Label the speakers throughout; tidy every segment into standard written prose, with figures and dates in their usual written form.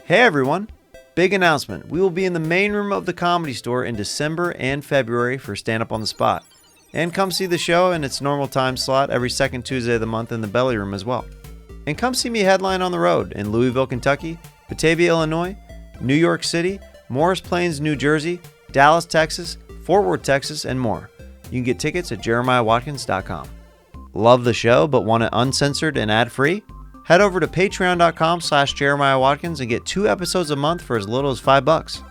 Speaker 1: Hey everyone! Big announcement. We will be in the main room of the Comedy Store in December and February for Stand-Up on the Spot. And come see the show in its normal time slot every second Tuesday of the month in the Belly Room as well. And come see me headline on the road in Louisville, Kentucky, Batavia, Illinois, New York City, Morris Plains, New Jersey, Dallas, Texas, Fort Worth, Texas, and more. You can get tickets at jeremiahwatkins.com. Love the show but want it uncensored and ad-free? Head over to patreon.com/jeremiahwatkins and get 2 episodes a month for as little as $5.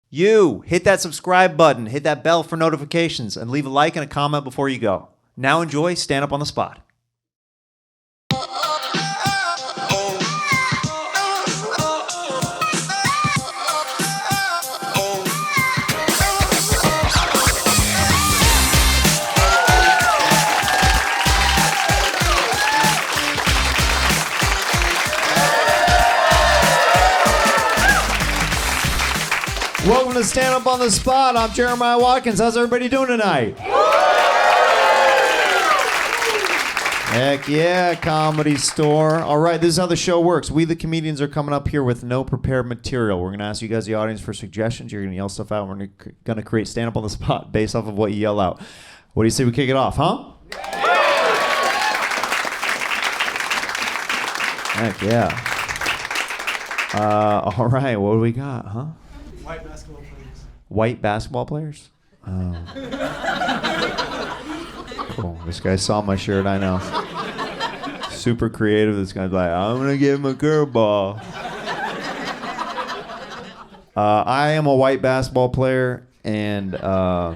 Speaker 1: You, hit that subscribe button, hit that bell for notifications, and leave a like and a comment before you go. Now enjoy Stand Up on the Spot. Welcome to Stand Up on the Spot. I'm Jeremiah Watkins. How's everybody doing tonight? Heck yeah, Comedy Store. All right, this is how the show works. We, the comedians, are coming up here with no prepared material. We're going to ask you guys, the audience, for suggestions. You're going to yell stuff out. We're going to create Stand Up on the Spot based off of what you yell out. What do you say we kick it off, huh? Heck yeah. All right, what do we got, huh?
Speaker 2: White basketball players.
Speaker 1: White basketball players? Oh. Cool. This guy saw my shirt, I know. Super creative. This guy's like, I'm going to give him a curveball. I am a white basketball player, and I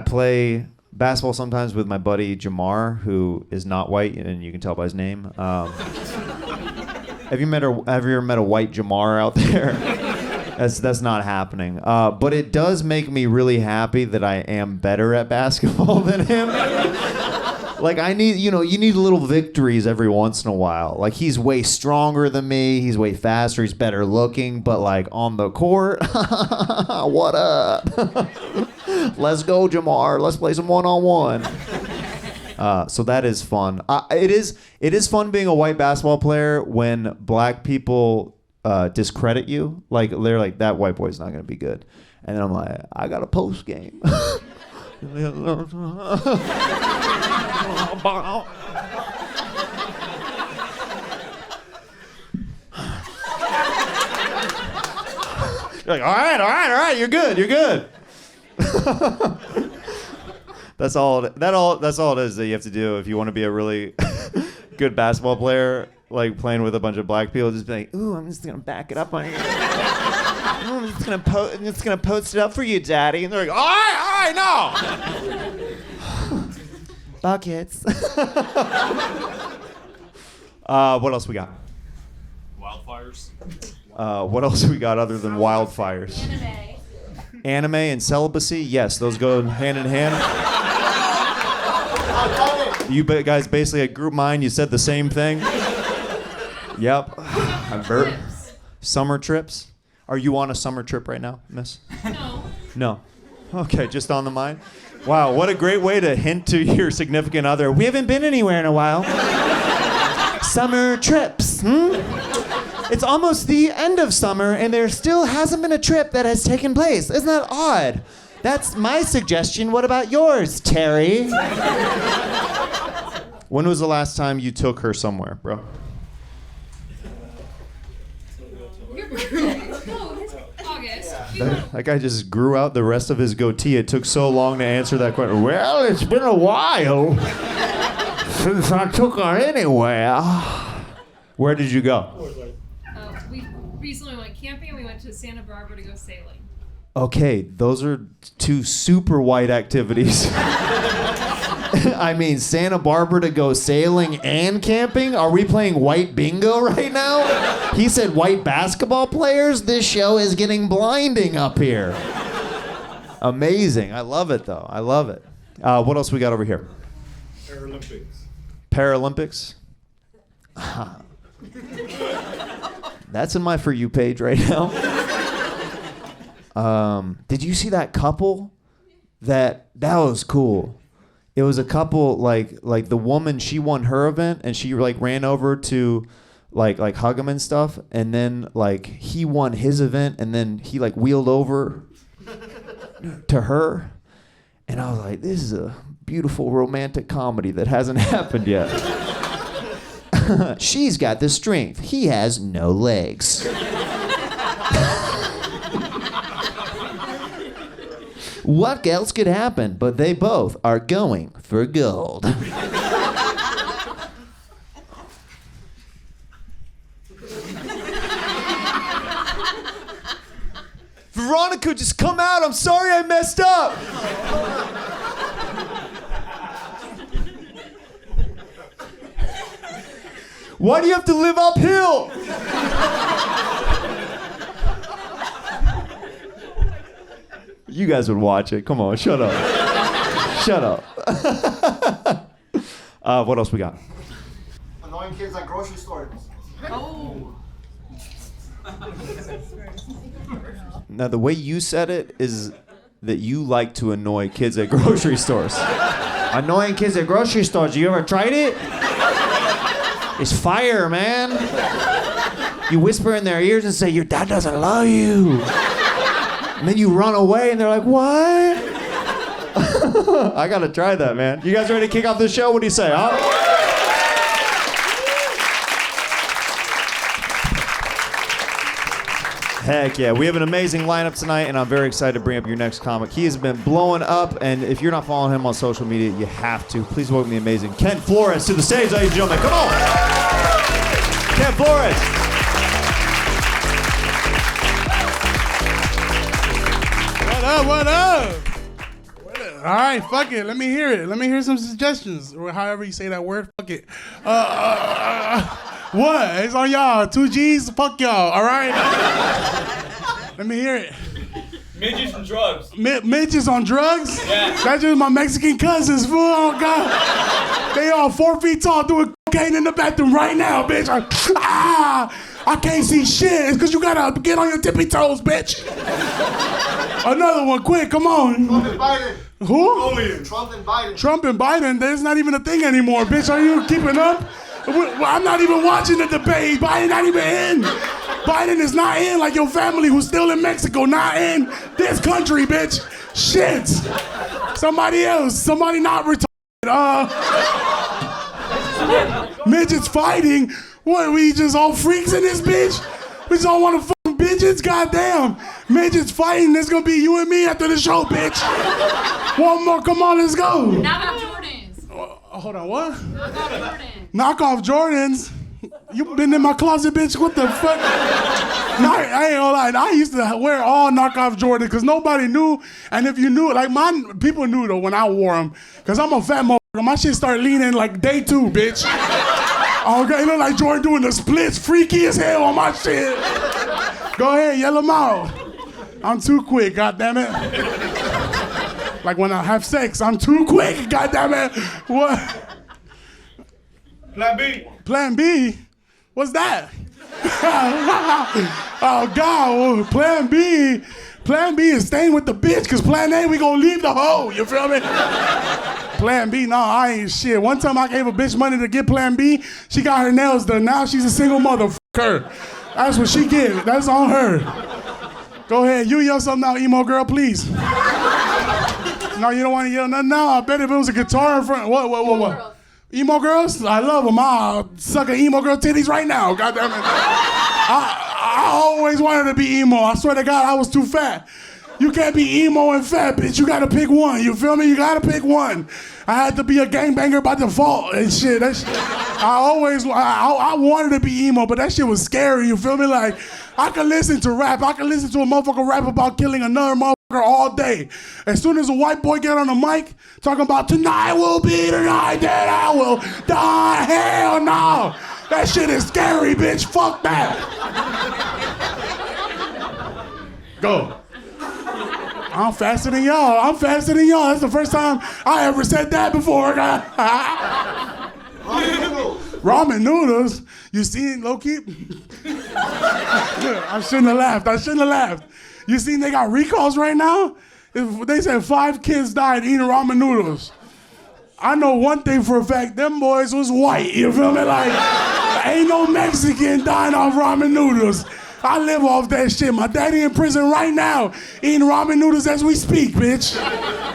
Speaker 1: play basketball sometimes with my buddy Jamar, who is not white, and you can tell by his name. Have you ever met a white Jamar out there? That's not happening. But it does make me really happy that I am better at basketball than him. Like you need little victories every once in a while. Like he's way stronger than me, he's way faster, he's better looking, but like on the court, what up? Let's go, Jamar. Let's play some one-on-one. So that is fun. It is fun being a white basketball player when black people discredit you. Like they're like, that white boy's not gonna be good, and then I'm like, I got a post game. You're like, all right, you're good. That's all it is that you have to do if you want to be a really good basketball player, like playing with a bunch of black people. Just be like, ooh, I'm just gonna back it up on you. I'm just gonna post it up for you, Daddy. And they're like, all right, no. Buckets. What else we got?
Speaker 2: Wildfires.
Speaker 1: What else we got other than wildfires? Anime and celibacy? Yes, those go hand in hand. You guys basically at Group Mind, you said the same thing. Yep. Summer trips. Are you on a summer trip right now, miss? No. Okay, just on the mind. Wow, what a great way to hint to your significant other. We haven't been anywhere in a while. Summer trips, It's almost the end of summer, and there still hasn't been a trip that has taken place. Isn't that odd? That's my suggestion. What about yours, Terry? When was the last time you took her somewhere, bro?
Speaker 3: Your birthday. No, it's August.
Speaker 1: That guy just grew out the rest of his goatee. It took so long to answer that question. Well, it's been a while since I took her anywhere. Where did you go?
Speaker 3: We recently went camping and we went to Santa Barbara to go sailing.
Speaker 1: Okay, those are 2 super white activities. I mean, Santa Barbara to go sailing and camping? Are we playing white bingo right now? He said white basketball players? This show is getting blinding up here. Amazing. I love it, though. I love it. What else we got over here? Paralympics? That's in my For You page right now. Did you see that couple? That was cool. it was a couple like the woman, she won her event and she like ran over to like hug him and stuff, and then like he won his event and then he like wheeled over to her, and I was like, this is a beautiful romantic comedy that hasn't happened yet. She's got the strength, he has no legs. What else could happen? But they both are going for gold. Veronica, just come out. I'm sorry I messed up. Why do you have to live uphill? You guys would watch it. Come on, shut up. Shut up. What else we got?
Speaker 4: Annoying kids at grocery stores.
Speaker 3: Oh.
Speaker 1: Now, the way you said it is that you like to annoy kids at grocery stores. Annoying kids at grocery stores. You ever tried it? It's fire, man. You whisper in their ears and say, your dad doesn't love you. And then you run away and they're like, what? I gotta try that, man. You guys ready to kick off this show? What do you say, huh? Heck yeah, we have an amazing lineup tonight, and I'm very excited to bring up your next comic. He has been blowing up, and if you're not following him on social media, you have to. Please welcome the amazing Ken Flores to the stage, ladies and gentlemen. Come on! Ken Flores!
Speaker 5: What up? All right, fuck it. Let me hear it. Let me hear some suggestions, or however you say that word. Fuck it. What? It's on y'all. 2 G's. Fuck y'all. All right. Let me hear it.
Speaker 2: Midgets and drugs.
Speaker 5: Midgets on drugs?
Speaker 2: Yeah.
Speaker 5: That's just my Mexican cousins. Fool. Oh God. They all 4 feet tall doing cocaine in the bathroom right now, bitch. I can't see shit. It's because you gotta get on your tippy toes, bitch. Another one, quick, come on.
Speaker 4: Trump and Biden.
Speaker 5: Who?
Speaker 4: Trump and Biden.
Speaker 5: Trump and Biden, that's not even a thing anymore, bitch. Are you keeping up? I'm not even watching the debate. Biden not even in. Biden is not in, like your family who's still in Mexico, not in this country, bitch. Shit. Somebody else. Somebody not retarded. Midgets fighting. What, we just all freaks in this bitch? We just all want to fuck midgets? Goddamn. Midgets fighting. It's gonna be you and me after the show, bitch. One more, come on, let's go.
Speaker 3: Knock off Jordans.
Speaker 5: Hold on, what?
Speaker 3: Knock off Jordans.
Speaker 5: Knock off Jordans? You been in my closet, bitch? What the fuck? No, I ain't gonna lie. I used to wear all knockoff Jordans because nobody knew. And if you knew, like people knew though when I wore them. Because I'm a fat motherfucker. My shit started leaning like day 2, bitch. Okay, look like Jordan doing the splits, freaky as hell on my shit. Go ahead, yell them out. I'm too quick, goddammit. Like when I have sex, I'm too quick, goddammit. What?
Speaker 2: Plan B.
Speaker 5: Plan B? What's that? Oh God, Plan B. Plan B is staying with the bitch, cause Plan A, we gonna leave the hoe, you feel me? Plan B, no, I ain't shit. One time I gave a bitch money to get Plan B, she got her nails done. Now she's a single motherfucker. That's what she get, that's on her. Go ahead, you yell something out, emo girl, please. No, you don't wanna yell nothing now? I bet if it was a guitar in front, what? Emo girls? I love them. I'll suck an emo girl titties right now. God damn it. I always wanted to be emo. I swear to God, I was too fat. You can't be emo and fat, bitch. You gotta pick one. You feel me? You gotta pick one. I had to be a gangbanger by default and shit. I wanted to be emo, but that shit was scary. You feel me? Like, I could listen to rap. I could listen to a motherfucker rap about killing another motherfucker all day. As soon as a white boy get on the mic talking about tonight will be the night that I will die, hell no. That shit is scary, bitch. Fuck that. Go. I'm faster than y'all. That's the first time I ever said that before. Ramen noodles? You seen, low-key? I shouldn't have laughed. You seen they got recalls right now? They said 5 kids died eating ramen noodles. I know one thing for a fact, them boys was white, you feel me? Like, ain't no Mexican dying off ramen noodles. I live off that shit. My daddy in prison right now eating ramen noodles as we speak, bitch.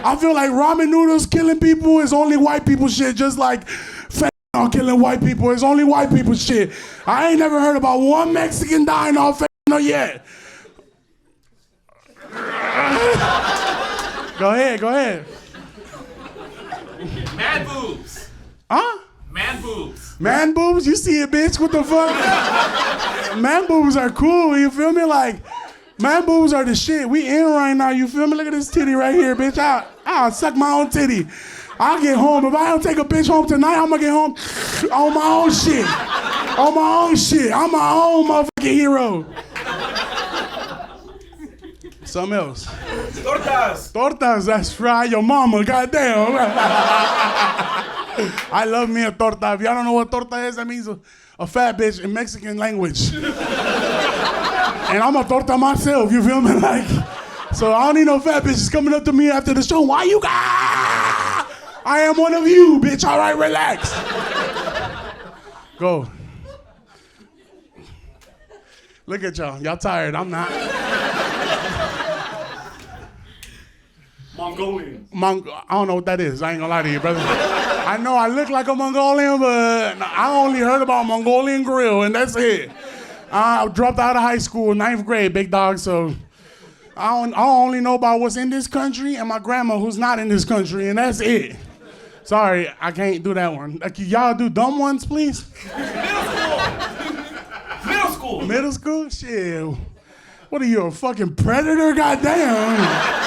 Speaker 5: I feel like ramen noodles killing people is only white people shit, just like fentanyl killing white people is only white people shit. I ain't never heard about one Mexican dying off fentanyl yet. Go ahead.
Speaker 2: Man boobs.
Speaker 5: Huh?
Speaker 2: Man boobs.
Speaker 5: Man boobs? You see it, bitch? What the fuck? Man boobs are cool, you feel me? Like, man boobs are the shit. We in right now, you feel me? Look at this titty right here, bitch. I'll suck my own titty. I'll get home. If I don't take a bitch home tonight, I'm gonna get home on my own shit. On my own shit. I'm my own motherfucking hero. Something else.
Speaker 2: Tortas.
Speaker 5: Tortas, that's right. Your mama, goddamn. I love me a torta. If y'all don't know what torta is, that means a fat bitch in Mexican language. And I'm a torta myself, you feel me? Like, so I don't need no fat bitches coming up to me after the show. Why you got? I am one of you, bitch. All right, relax. Go. Look at y'all. Y'all tired. I'm not.
Speaker 2: Mongolian.
Speaker 5: I don't know what that is. I ain't gonna lie to you, brother. I know I look like a Mongolian, but I only heard about Mongolian grill, and that's it. I dropped out of high school, 9th grade, big dog, so I only know about what's in this country and my grandma who's not in this country, and that's it. Sorry, I can't do that one. Like, y'all do dumb ones, please?
Speaker 2: Middle school.
Speaker 5: Middle school? Shit. What are you, a fucking predator? Goddamn.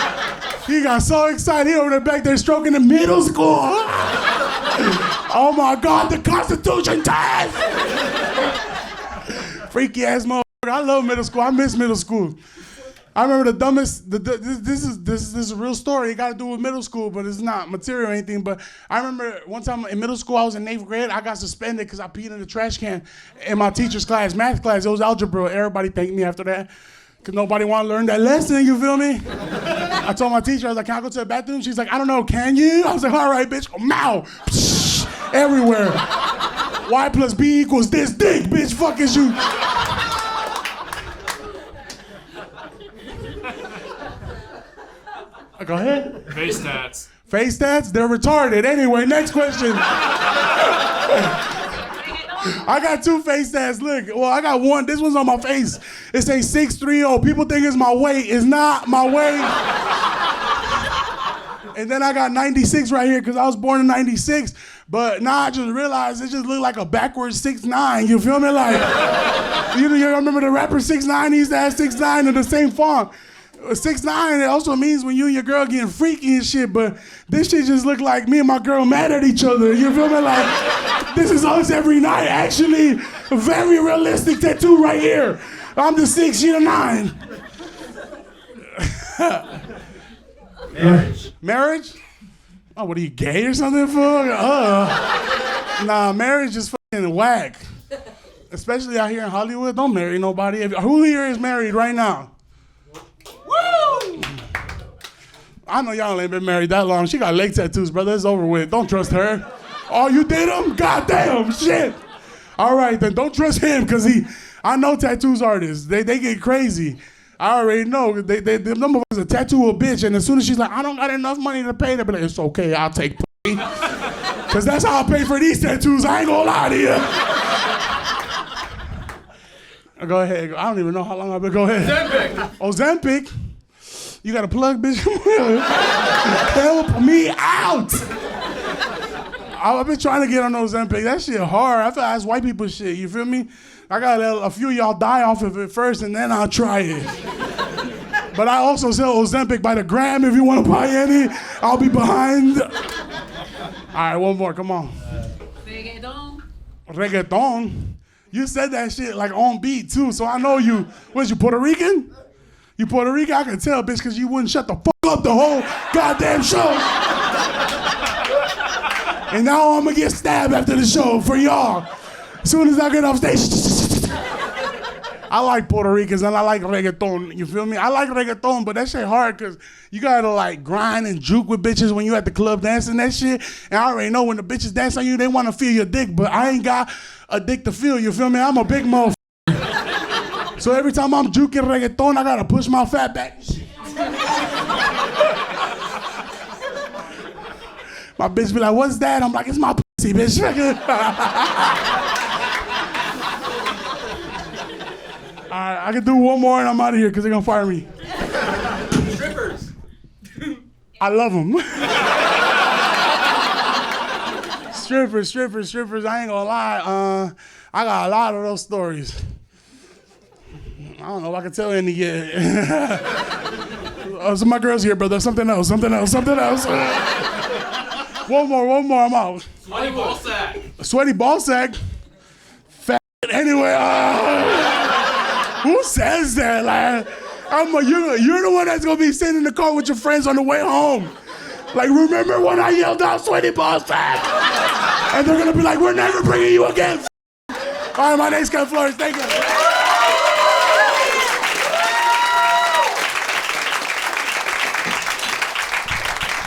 Speaker 5: He got so excited. He over there back there stroking the middle school. Oh my God, the Constitution test! Freaky ass motherfucker. I love middle school. I miss middle school. I remember the dumbest. This is a real story. It got to do with middle school, but it's not material or anything. But I remember one time in middle school, I was in 8th grade. I got suspended because I peed in the trash can in my teacher's class, math class. It was algebra. Everybody thanked me after that. Because nobody want to learn that lesson, you feel me? I told my teacher, I was like, can I go to the bathroom? She's like, I don't know, can you? I was like, all right, bitch. Mow. Psh, everywhere. Y plus B equals this dick, bitch. Fuck is you. Go ahead.
Speaker 2: Face tats.
Speaker 5: Face tats? They're retarded. Anyway, next question. I got 2 face tats. Look, well, I got one. This one's on my face. It says 630. People think it's my weight. It's not my weight. And then I got 96 right here because I was born in 96. But now I just realized it just looked like a backwards 6'9". You feel me? Like, you remember the rapper 6'9"? He used to have 6'9" in the same font. 6'9", it also means when you and your girl getting freaky and shit, but this shit just look like me and my girl mad at each other. You feel me? Like, this is us every night. Actually, a very realistic tattoo right here. I'm the 6, she the 9.
Speaker 2: Marriage.
Speaker 5: Marriage? Oh, what are you, gay or something for? Nah, marriage is fucking whack. Especially out here in Hollywood. Don't marry nobody. Who here is married right now? Woo! I know y'all ain't been married that long. She got leg tattoos, brother. It's over with. Don't trust her. Oh, you did them? Goddamn, shit. All right, then don't trust him, because I know tattoos artists. They get crazy. I already know. Them motherfuckers a tattoo a bitch, and as soon as she's like, I don't got enough money to pay, they'll be like, it's okay, I'll take pussy. Because that's how I pay for these tattoos. I ain't gonna lie to you. Go ahead. I don't even know how long I've been. Go ahead.
Speaker 2: Ozempic.
Speaker 5: Ozempic? You got a plug, bitch? Help me out. I've been trying to get on Ozempic. That shit hard. I feel like that's white people shit. You feel me? I got a few of y'all die off of it first, and then I'll try it. But I also sell Ozempic by the gram. If you want to buy any, I'll be behind. All right, one more. Come on.
Speaker 3: Reggaeton.
Speaker 5: Reggaeton? You said that shit like on beat too, so I know you. Was you Puerto Rican? You Puerto Rican? I can tell, bitch, because you wouldn't shut the fuck up the whole goddamn show. And now I'm gonna get stabbed after the show for y'all. As soon as I get off stage. I like Puerto Ricans and I like reggaeton. You feel me? I like reggaeton, but that shit hard because you gotta like grind and juke with bitches when you at the club dancing that shit. And I already know when the bitches dance on you, they want to feel your dick, but I ain't got a dick to feel. You feel me? I'm a big motherfucker. So every time I'm juking reggaeton, I gotta push my fat back. My bitch be like, "What's that?" I'm like, "It's my pussy, bitch." All right, I can do one more and I'm out of here because they're gonna fire me.
Speaker 2: Strippers.
Speaker 5: I love them. strippers. I ain't gonna lie. I got a lot of those stories. I don't know if I can tell any yet. So my girl's here, brother. Something else. One more, I'm out.
Speaker 2: Sweaty ball sack.
Speaker 5: Sweaty ball sack? Fat anyway. Who says that? Like, you're the one that's gonna be sitting in the car with your friends on the way home. Like, remember when I yelled out sweaty ball sack? And they're gonna be like, we're never bringing you again. All right, my name's Ken Flores. Thank you.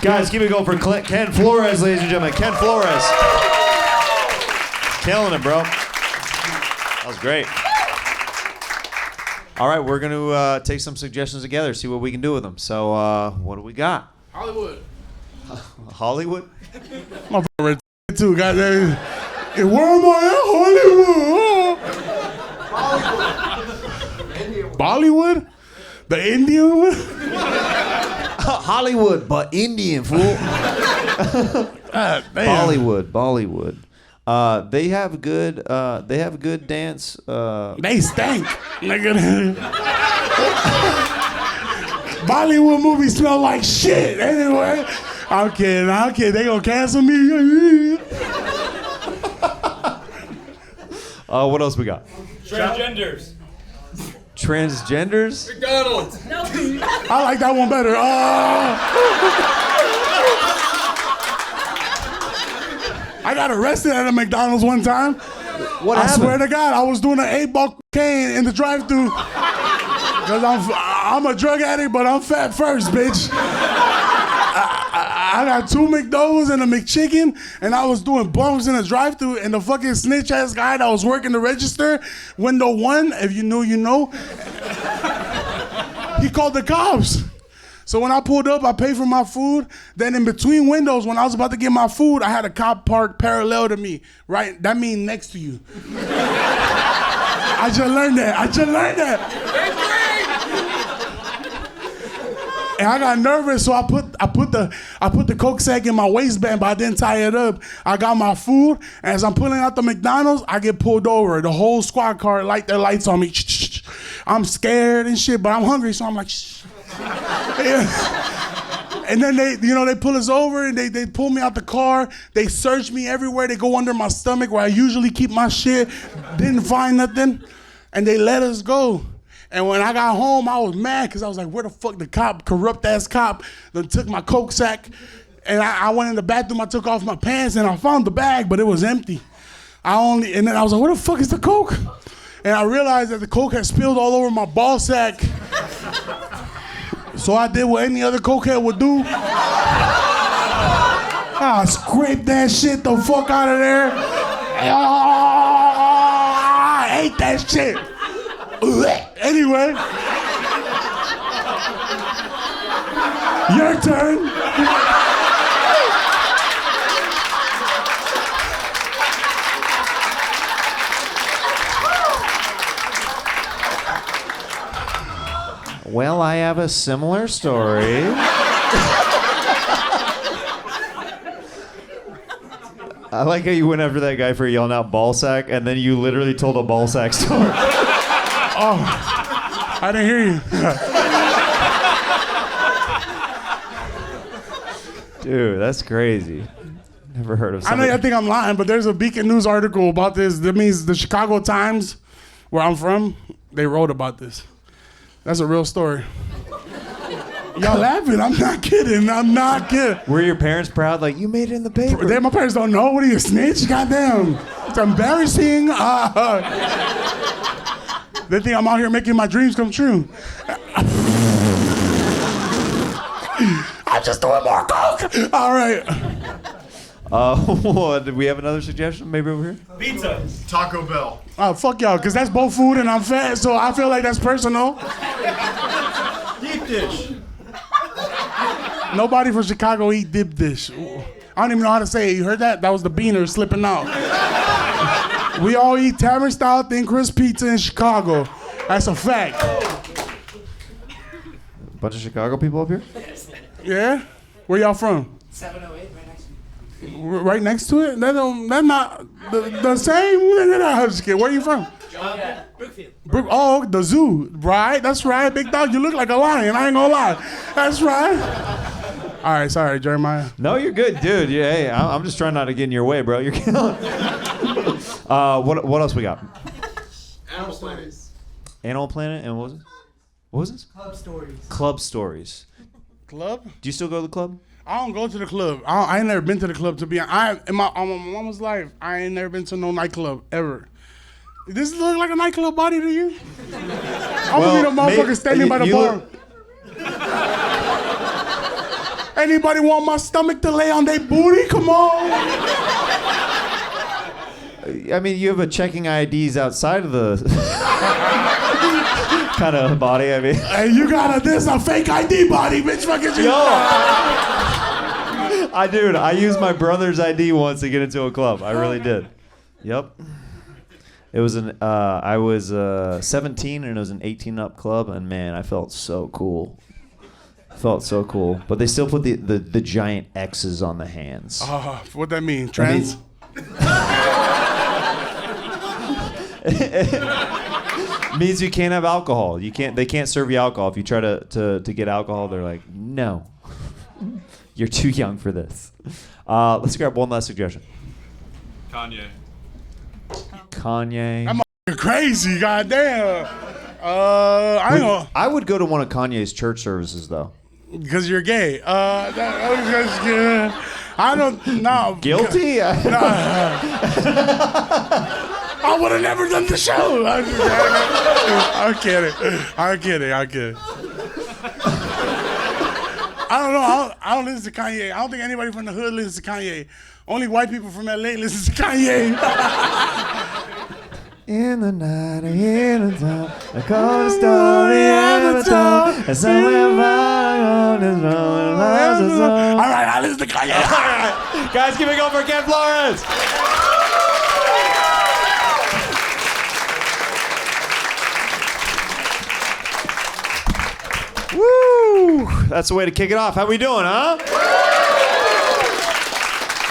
Speaker 1: Guys, keep it going for Ken Flores, ladies and gentlemen. Ken Flores. Killing it, bro. That was great. All right, we're going to take some suggestions together, see what we can do with them. So, what do we got?
Speaker 2: Hollywood.
Speaker 1: Hollywood?
Speaker 5: My favorite too, goddamn. And where am I at? Hollywood. Bollywood? The Indian one?
Speaker 1: Hollywood, but Indian, fool. Bollywood. They have good dance.
Speaker 5: They stink. Nigga. Bollywood movies smell like shit. Anyway, I'm kidding. They gonna cancel me.
Speaker 1: What else we got?
Speaker 2: Transgenders.
Speaker 1: Transgenders?
Speaker 2: McDonald's.
Speaker 5: I like that one better. I got arrested at a McDonald's one time.
Speaker 1: What happened?
Speaker 5: I swear to God, I was doing an 8-ball cocaine in the drive-thru. Because I'm a drug addict, but I'm fat first, bitch. I got 2 McDoubles and a McChicken, and I was doing bumps in the drive-thru, and the fucking snitch-ass guy that was working the register, window 1, if you knew, you know, he called the cops. So when I pulled up, I paid for my food. Then in between windows, when I was about to get my food, I had a cop parked parallel to me, right? That means next to you. I just learned that. And I got nervous, so I put the Coke sack in my waistband, but I didn't tie it up. I got my food, and as I'm pulling out the McDonald's, I get pulled over. The whole squad car light their lights on me. I'm scared and shit, but I'm hungry, so I'm like, shh. Yeah. And then they pull us over and they pull me out the car. They search me everywhere. They go under my stomach where I usually keep my shit. Didn't find nothing, and they let us go. And when I got home, I was mad because I was like, where the fuck the corrupt ass cop, then took my Coke sack. And I went in the bathroom, I took off my pants, and I found the bag, but it was empty. And then I was like, where the fuck is the Coke? And I realized that the Coke had spilled all over my ball sack. So I did what any other cokehead would do. I scraped that shit the fuck out of there. I ate that shit. Anyway, your turn.
Speaker 1: Well, I have a similar story. I like how you went after that guy for yelling out ball sack, and then you literally told a ball sack story.
Speaker 5: Oh, I didn't hear you.
Speaker 1: Dude, that's crazy. Never heard of something.
Speaker 5: I think I'm lying, but there's a Beacon News article about this. That means the Chicago Times, where I'm from, they wrote about this. That's a real story. Y'all laughing? I'm not kidding.
Speaker 1: Were your parents proud? Like, you made it in the paper?
Speaker 5: My parents don't know. What are you, a snitch? Goddamn. It's embarrassing. They think I'm out here making my dreams come true. I'm just doing more coke. All right.
Speaker 1: Do we have another suggestion? Maybe over here?
Speaker 2: Pizza.
Speaker 4: Taco Bell.
Speaker 5: Oh, fuck y'all, because that's both food and I'm fat, so I feel like that's personal.
Speaker 4: Deep dish.
Speaker 5: Nobody from Chicago eat dip dish. I don't even know how to say it. You heard that? That was the beaner slipping out. We all eat tavern-style thin crust pizza in Chicago. That's a fact.
Speaker 1: Bunch of Chicago people up here?
Speaker 5: Yeah? Where y'all from?
Speaker 6: 708, right next to you.
Speaker 5: Right next to it? That's not the same? I'm just kidding. Where you from?
Speaker 6: Brookfield.
Speaker 5: Oh, the zoo. Right, that's right. Big dog, you look like a lion. I ain't gonna lie. That's right. All right, sorry, Jeremiah.
Speaker 1: No, you're good, dude. Yeah, hey, I'm just trying not to get in your way, bro. You're killing. What else we got?
Speaker 6: Animal Planet.
Speaker 1: Animal Planet, and what was it? What was this?
Speaker 6: Club Stories.
Speaker 1: Club Stories.
Speaker 5: Club?
Speaker 1: Do you still go to the club?
Speaker 5: I don't go to the club. I ain't never been to the club, to be honest. In my mama's life, I ain't never been to no nightclub, ever. Does this look like a nightclub body to you? I'm gonna be the motherfucker standing by the bar. Anybody want my stomach to lay on their booty? Come on.
Speaker 1: I mean, you have a checking IDs outside of the kind of body. I mean,
Speaker 5: Hey, you got this a fake ID body, bitch. Fucking you.
Speaker 1: I used my brother's ID once to get into a club. I really did. Yep. It was I was 17 and it was an 18-up club, and man, I felt so cool. Felt so cool. But they still put the giant X's on the hands.
Speaker 5: What that mean? Trans?
Speaker 1: Means you can't have alcohol. You can't. They can't serve you alcohol. If you try to get alcohol, they're like, no, you're too young for this. Let's grab one last suggestion.
Speaker 2: Kanye.
Speaker 5: I'm crazy, goddamn. I ain't gonna.
Speaker 1: I would go to one of Kanye's church services though.
Speaker 5: Because you're gay. I don't know.
Speaker 1: Guilty?
Speaker 5: I would have never done the show. I'm kidding. I don't know. I don't listen to Kanye. I don't think anybody from the hood listens to Kanye. Only white people from LA listen to Kanye.
Speaker 1: In the night, in the town, I call the story in the town, and somewhere on this road,
Speaker 5: All right, I listen to Kanye.
Speaker 1: Guys, give it up for Ken Flores. Woo! That's the way to kick it off. How we doing, huh?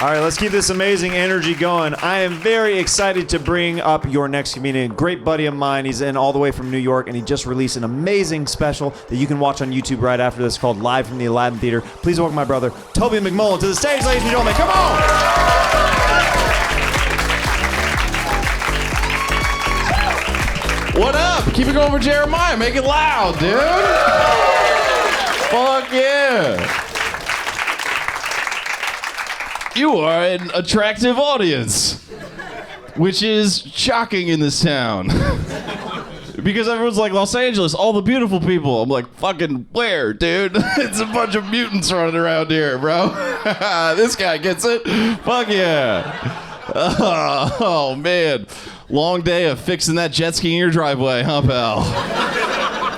Speaker 1: All right, let's keep this amazing energy going. I am very excited to bring up your next comedian. Great buddy of mine. He's in all the way from New York, and he just released an amazing special that you can watch on YouTube right after this called Live from the Aladdin Theater. Please welcome my brother, Toby McMullen, to the stage, ladies and gentlemen. Come on!
Speaker 7: What up? Keep it going for Jeremiah. Make it loud, dude. Fuck yeah. You are an attractive audience, which is shocking in this town. Because everyone's like, Los Angeles, all the beautiful people. I'm like, fucking where, dude? It's a bunch of mutants running around here, bro. This guy gets it. Fuck yeah. Oh, man. Long day of fixing that jet ski in your driveway, huh, pal?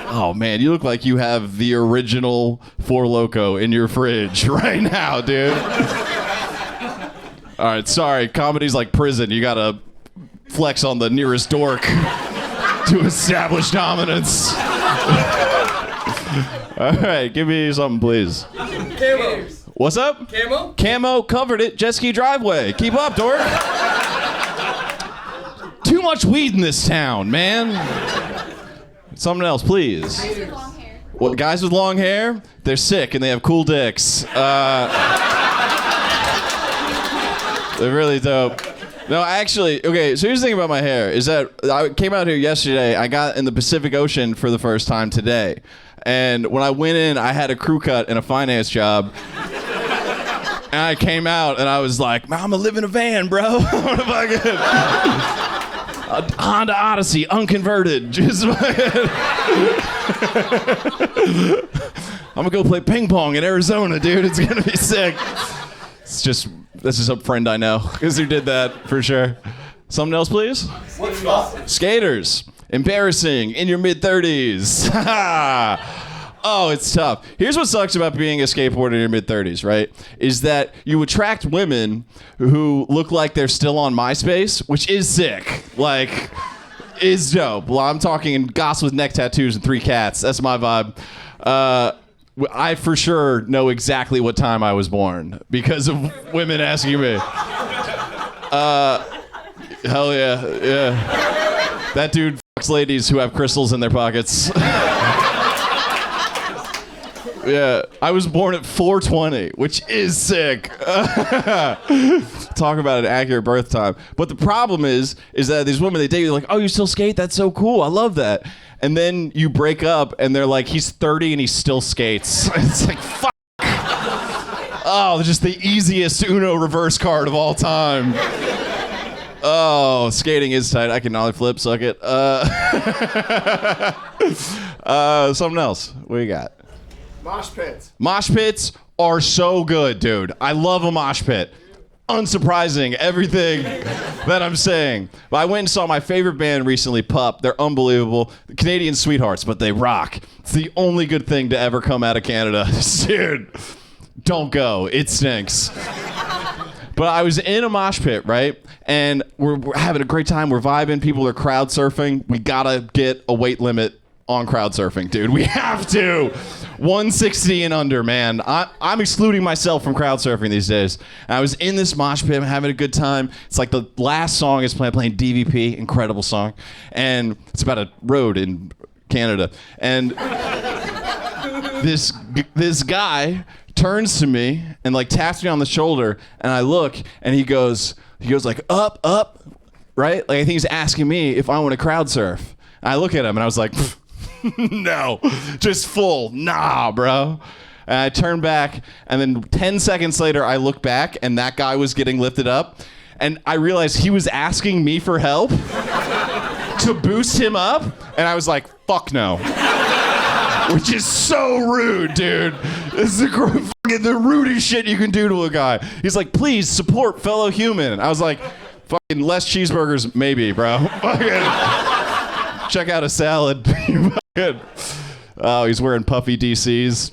Speaker 7: Oh, man, you look like you have the original Four Loko in your fridge right now, dude. All right, sorry. Comedy's like prison. You gotta flex on the nearest dork to establish dominance. All right, give me something, please.
Speaker 6: Camo.
Speaker 7: What's up?
Speaker 6: Camo?
Speaker 7: Camo covered it. Jet ski driveway. Keep up, dork. Too much weed in this town, man. Something else, please.
Speaker 3: Guys with long hair.
Speaker 7: What, guys with long hair? They're sick and they have cool dicks. They're really dope. No, actually, okay, so here's the thing about my hair, is that I came out here yesterday, I got in the Pacific Ocean for the first time today. And when I went in, I had a crew cut and a finance job. And I came out and I was like, I'm gonna live in a van, bro. Honda Odyssey, unconverted. Just I'm gonna go play ping pong in Arizona, dude. It's gonna be sick. This is a friend I know who did that for sure. Something else, please? Skaters. Embarrassing in your mid-30s. Oh, it's tough. Here's what sucks about being a skateboarder in your mid-30s, right? Is that you attract women who look like they're still on MySpace, which is sick. Like, is dope. Well, I'm talking goss with neck tattoos and 3 cats. That's my vibe. I for sure know exactly what time I was born because of women asking me. Hell yeah, yeah. That dude fucks ladies who have crystals in their pockets. Yeah, I was born at 420, which is sick. Talk about an accurate birth time. But the problem is that these women, they date you, like, oh, you still skate? That's so cool. I love that. And then you break up, and they're like, he's 30 and he still skates. It's like, fuck. Oh, just the easiest Uno reverse card of all time. Oh, skating is tight. I can nollie flip, suck it. Something else. What you got?
Speaker 6: Mosh pits.
Speaker 7: Mosh pits are so good, dude. I love a mosh pit. Unsurprising, everything that I'm saying. But I went and saw my favorite band recently, Pup. They're unbelievable. The Canadian sweethearts, but they rock. It's the only good thing to ever come out of Canada. Dude, don't go. It stinks. But I was in a mosh pit, right? And we're having a great time. We're vibing. People are crowd surfing. We gotta get a weight limit on crowd surfing, dude. We have to. 160 and under, man. I'm excluding myself from crowd surfing these days. And I was in this mosh pit. I'm having a good time. It's like the last song is playing DVP. Incredible song. And it's about a road in Canada. And this guy turns to me and like taps me on the shoulder, and I look, and he goes like, up, right? Like I think he's asking me if I want to crowd surf. And I look at him and I was like, no, just full, nah, bro. And I turn back, and then 10 seconds later I look back, and that guy was getting lifted up, and I realized he was asking me for help to boost him up, and I was like, fuck no. Which is so rude, dude. This is the rudest shit you can do to a guy. He's like, please support fellow human. I was like, fucking less cheeseburgers, maybe, bro. Fucking check out a salad. Oh, he's wearing puffy DCs,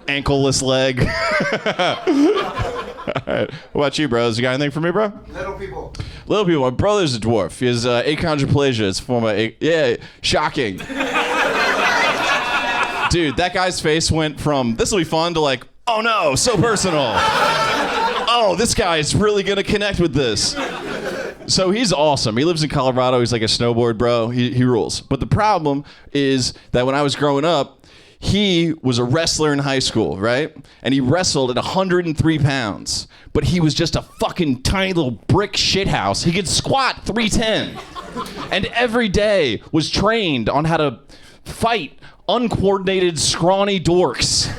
Speaker 7: ankleless leg. All right. What about you, bros? You got anything for me, bro?
Speaker 6: Little people.
Speaker 7: Little people. My brother's a dwarf. He has achondroplasia. It's a form of yeah, shocking. Dude, that guy's face went from, this will be fun, to like, oh no, so personal. Oh, this guy is really gonna connect with this. So he's awesome. He lives in Colorado. He's like a snowboard bro. He rules. But the problem is that when I was growing up, he was a wrestler in high school, right? And he wrestled at 103 pounds. But he was just a fucking tiny little brick shithouse. He could squat 310. And every day was trained on how to fight uncoordinated, scrawny dorks.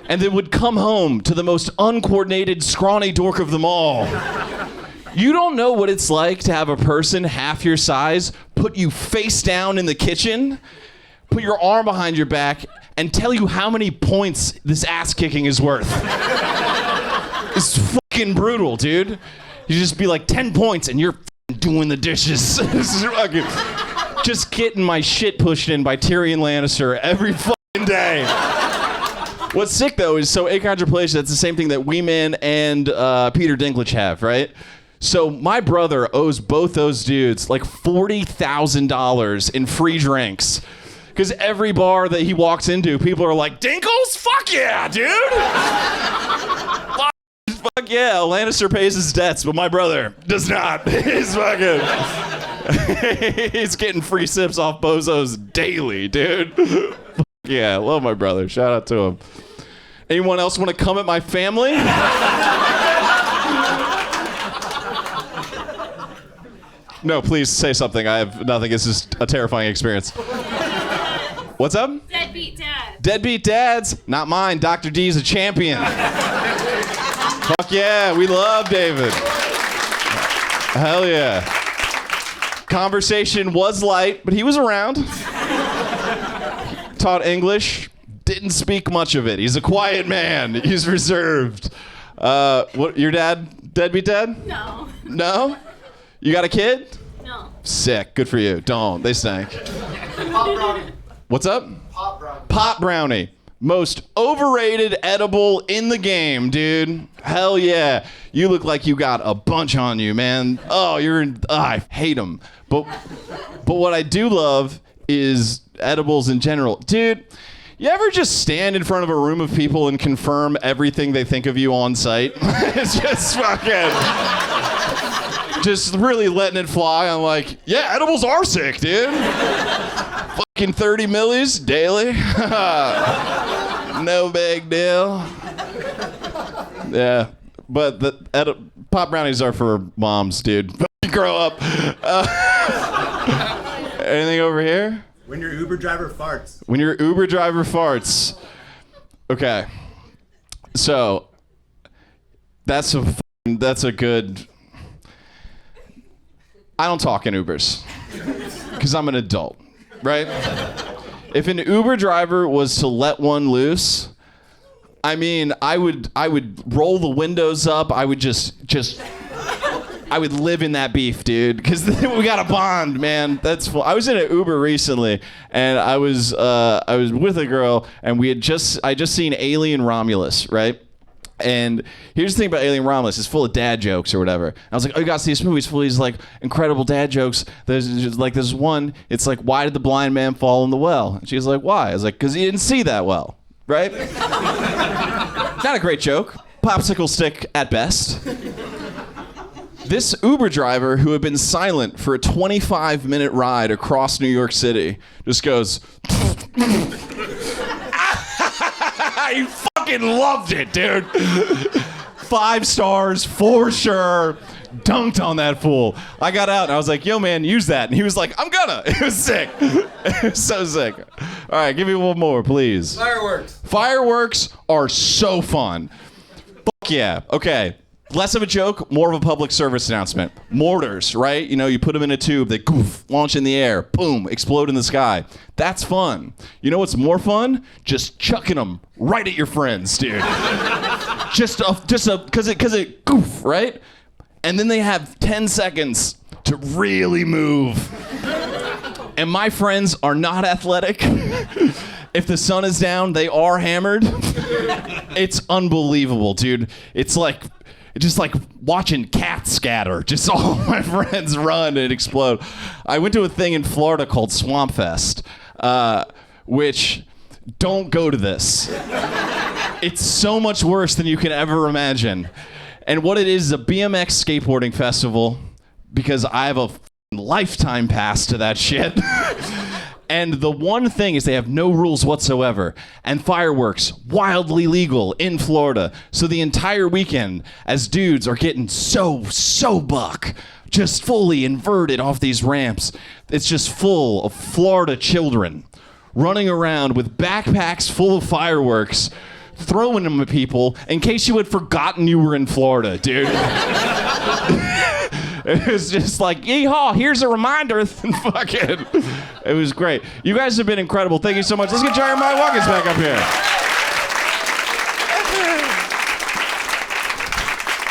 Speaker 7: And then would come home to the most uncoordinated, scrawny dork of them all. You don't know what it's like to have a person half your size put you face down in the kitchen, put your arm behind your back, and tell you how many points this ass kicking is worth. It's fucking brutal, dude. You just be like, 10 points, and you're doing the dishes. This is fucking... Just getting my shit pushed in by Tyrion Lannister every fucking day. What's sick, though, is so achondroplasia, that's the same thing that Wee Man and Peter Dinklage have, right? So my brother owes both those dudes like $40,000 in free drinks. Because every bar that he walks into, people are like, Dinkles? Fuck yeah, dude! Fuck yeah, Lannister pays his debts, but my brother does not. He's fucking... He's getting free sips off bozos daily, dude. Yeah, I love my brother. Shout out to him. Anyone else want to come at my family? No, please say something. I have nothing. This is a terrifying experience. What's up?
Speaker 3: Deadbeat dads.
Speaker 7: Deadbeat dads? Not mine. Dr. D's a champion. Fuck yeah, we love David. Hell yeah. Conversation was light, but he was around. Taught English. Didn't speak much of it. He's a quiet man. He's reserved. What? Your dad? Deadbeat dad?
Speaker 8: No.
Speaker 7: No? You got a kid?
Speaker 8: No.
Speaker 7: Sick. Good for you. Don't. They stank.
Speaker 6: Pop brownie.
Speaker 7: What's up?
Speaker 6: Pop brownie.
Speaker 7: Pot brownie. Most overrated edible in the game, dude. Hell yeah. You look like you got a bunch on you, man. Oh, I hate them. But what I do love is edibles in general. Dude, you ever just stand in front of a room of people and confirm everything they think of you on site? It's just fucking... just really letting it fly. I'm like, yeah, edibles are sick, dude. Fucking 30 millis daily. No big deal. Yeah, but the pop brownies are for moms, dude. Grow up. Anything over here?
Speaker 4: When your Uber driver farts.
Speaker 7: When your Uber driver farts. Okay. So that's a good. I don't talk in Ubers because I'm an adult, right? If an Uber driver was to let one loose, I mean, I would roll the windows up. I would I would live in that beef, dude, because we got a bond, man. That's full. I was in an Uber recently, and I was with a girl, and I just seen Alien Romulus, right? And here's the thing about Alien Romulus, it's full of dad jokes or whatever. And I was like, oh, you gotta see this movie, it's full of these like incredible dad jokes. There's one, it's like, why did the blind man fall in the well? And she was like, why? I was like, because he didn't see that well, right? Not a great joke. Popsicle stick at best. This Uber driver who had been silent for a 25-minute ride across New York City just goes, he fucking loved it, dude. 5 stars for sure. Dunked on that fool. I got out and I was like, yo, man, use that. And he was like, I'm gonna. It was sick. It was so sick. All right, give me one more, please.
Speaker 6: Fireworks.
Speaker 7: Fireworks are so fun. Fuck yeah. Okay. Less of a joke, more of a public service announcement. Mortars, right? You know, you put them in a tube, they goof, launch in the air, boom, explode in the sky. That's fun. You know what's more fun? Just chucking them right at your friends, dude. Because it goof, right? And then they have 10 seconds to really move. And my friends are not athletic. If the sun is down, they are hammered. It's unbelievable, dude. It's just like watching cats scatter. Just all my friends run and explode. I went to a thing in Florida called Swamp Fest, which, don't go to this. It's so much worse than you can ever imagine. And what it is a BMX skateboarding festival, because I have a lifetime pass to that shit. And the one thing is they have no rules whatsoever. And fireworks, wildly legal in Florida. So the entire weekend, as dudes are getting so buck, just fully inverted off these ramps, it's just full of Florida children running around with backpacks full of fireworks, throwing them at people in case you had forgotten you were in Florida, dude. It was just like, yeehaw, here's a reminder. Fucking, it was great. You guys have been incredible. Thank you so much. Let's get Jeremiah Watkins back up here.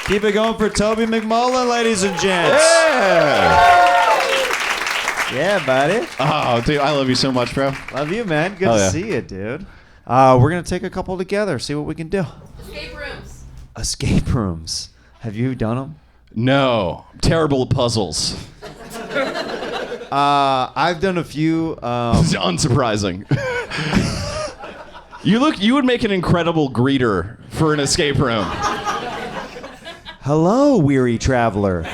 Speaker 1: Keep it going for Toby McMullen, ladies and gents. Yeah, buddy.
Speaker 7: Oh, dude, I love you so much, bro.
Speaker 1: Love you, man. Good to see you, dude. We're going to take a couple together, see what we can do.
Speaker 3: Escape rooms.
Speaker 1: Escape rooms. Have you done them?
Speaker 7: No. I'm terrible at puzzles.
Speaker 1: I've done a few.
Speaker 7: This is unsurprising. You would make an incredible greeter for an escape room.
Speaker 1: Hello, weary traveler.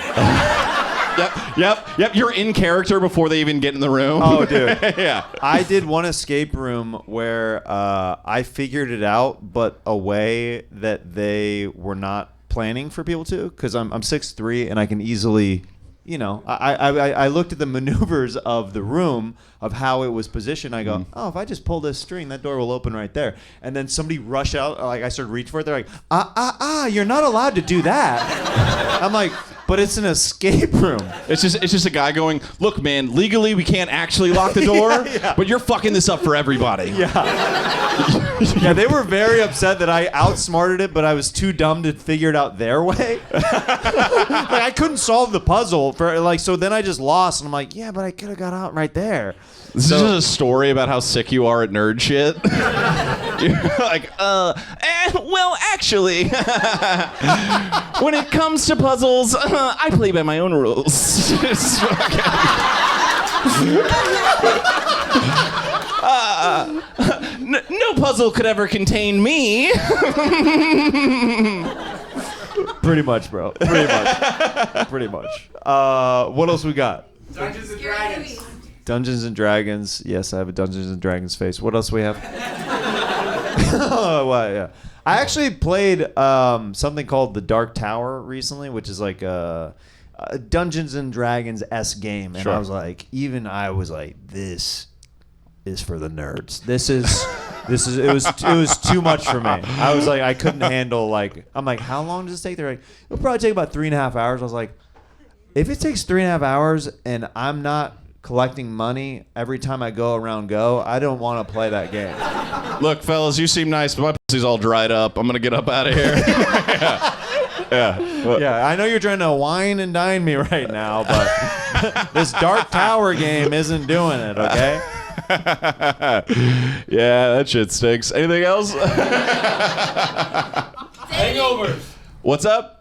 Speaker 7: Yep. You're in character before they even get in the room.
Speaker 1: Oh, dude.
Speaker 7: Yeah.
Speaker 1: I did one escape room where I figured it out, but a way that they were not planning for people to, because I'm 6'3" and I can easily, you know, I looked at the maneuvers of the room of how it was positioned. I go, oh, if I just pull this string, that door will open right there. And then somebody rushed out, like I started to reach for it. They're like, you're not allowed to do that. I'm like, But it's an escape room.
Speaker 7: It's just a guy going, look, man, legally we can't actually lock the door, but you're fucking this up for everybody.
Speaker 1: Yeah, they were very upset that I outsmarted it, but I was too dumb to figure it out their way. Like, I couldn't solve the puzzle so then I just lost, and I'm like, yeah, but I could have got out right there.
Speaker 7: This is just a story about how sick you are at nerd shit. You're like, well, actually, when it comes to puzzles, I play by my own rules. No puzzle could ever contain me.
Speaker 1: Pretty much, bro. Pretty much. What else we got?
Speaker 6: Dungeons and Dragons.
Speaker 1: Dungeons and Dragons. Yes, I have a Dungeons and Dragons face. What else we have? Well, yeah. I actually played something called The Dark Tower recently, which is like a Dungeons and Dragons-esque game. And
Speaker 7: Sure.
Speaker 1: I was like, this is for the nerds. It was too much for me. I was like, I couldn't handle I'm like, how long does this take? They're like, it'll probably take about 3.5 hours. I was like, if it takes 3.5 hours and I'm not collecting money every time I go around I don't want to play that game.
Speaker 7: Look, fellas, you seem nice, but my pussy's all dried up. I'm gonna get up out of here.
Speaker 1: Yeah, I know you're trying to wine and dine me right now, but this Dark Tower game isn't doing it, okay?
Speaker 7: Yeah, that shit stinks. Anything else?
Speaker 6: Hangovers.
Speaker 7: What's up?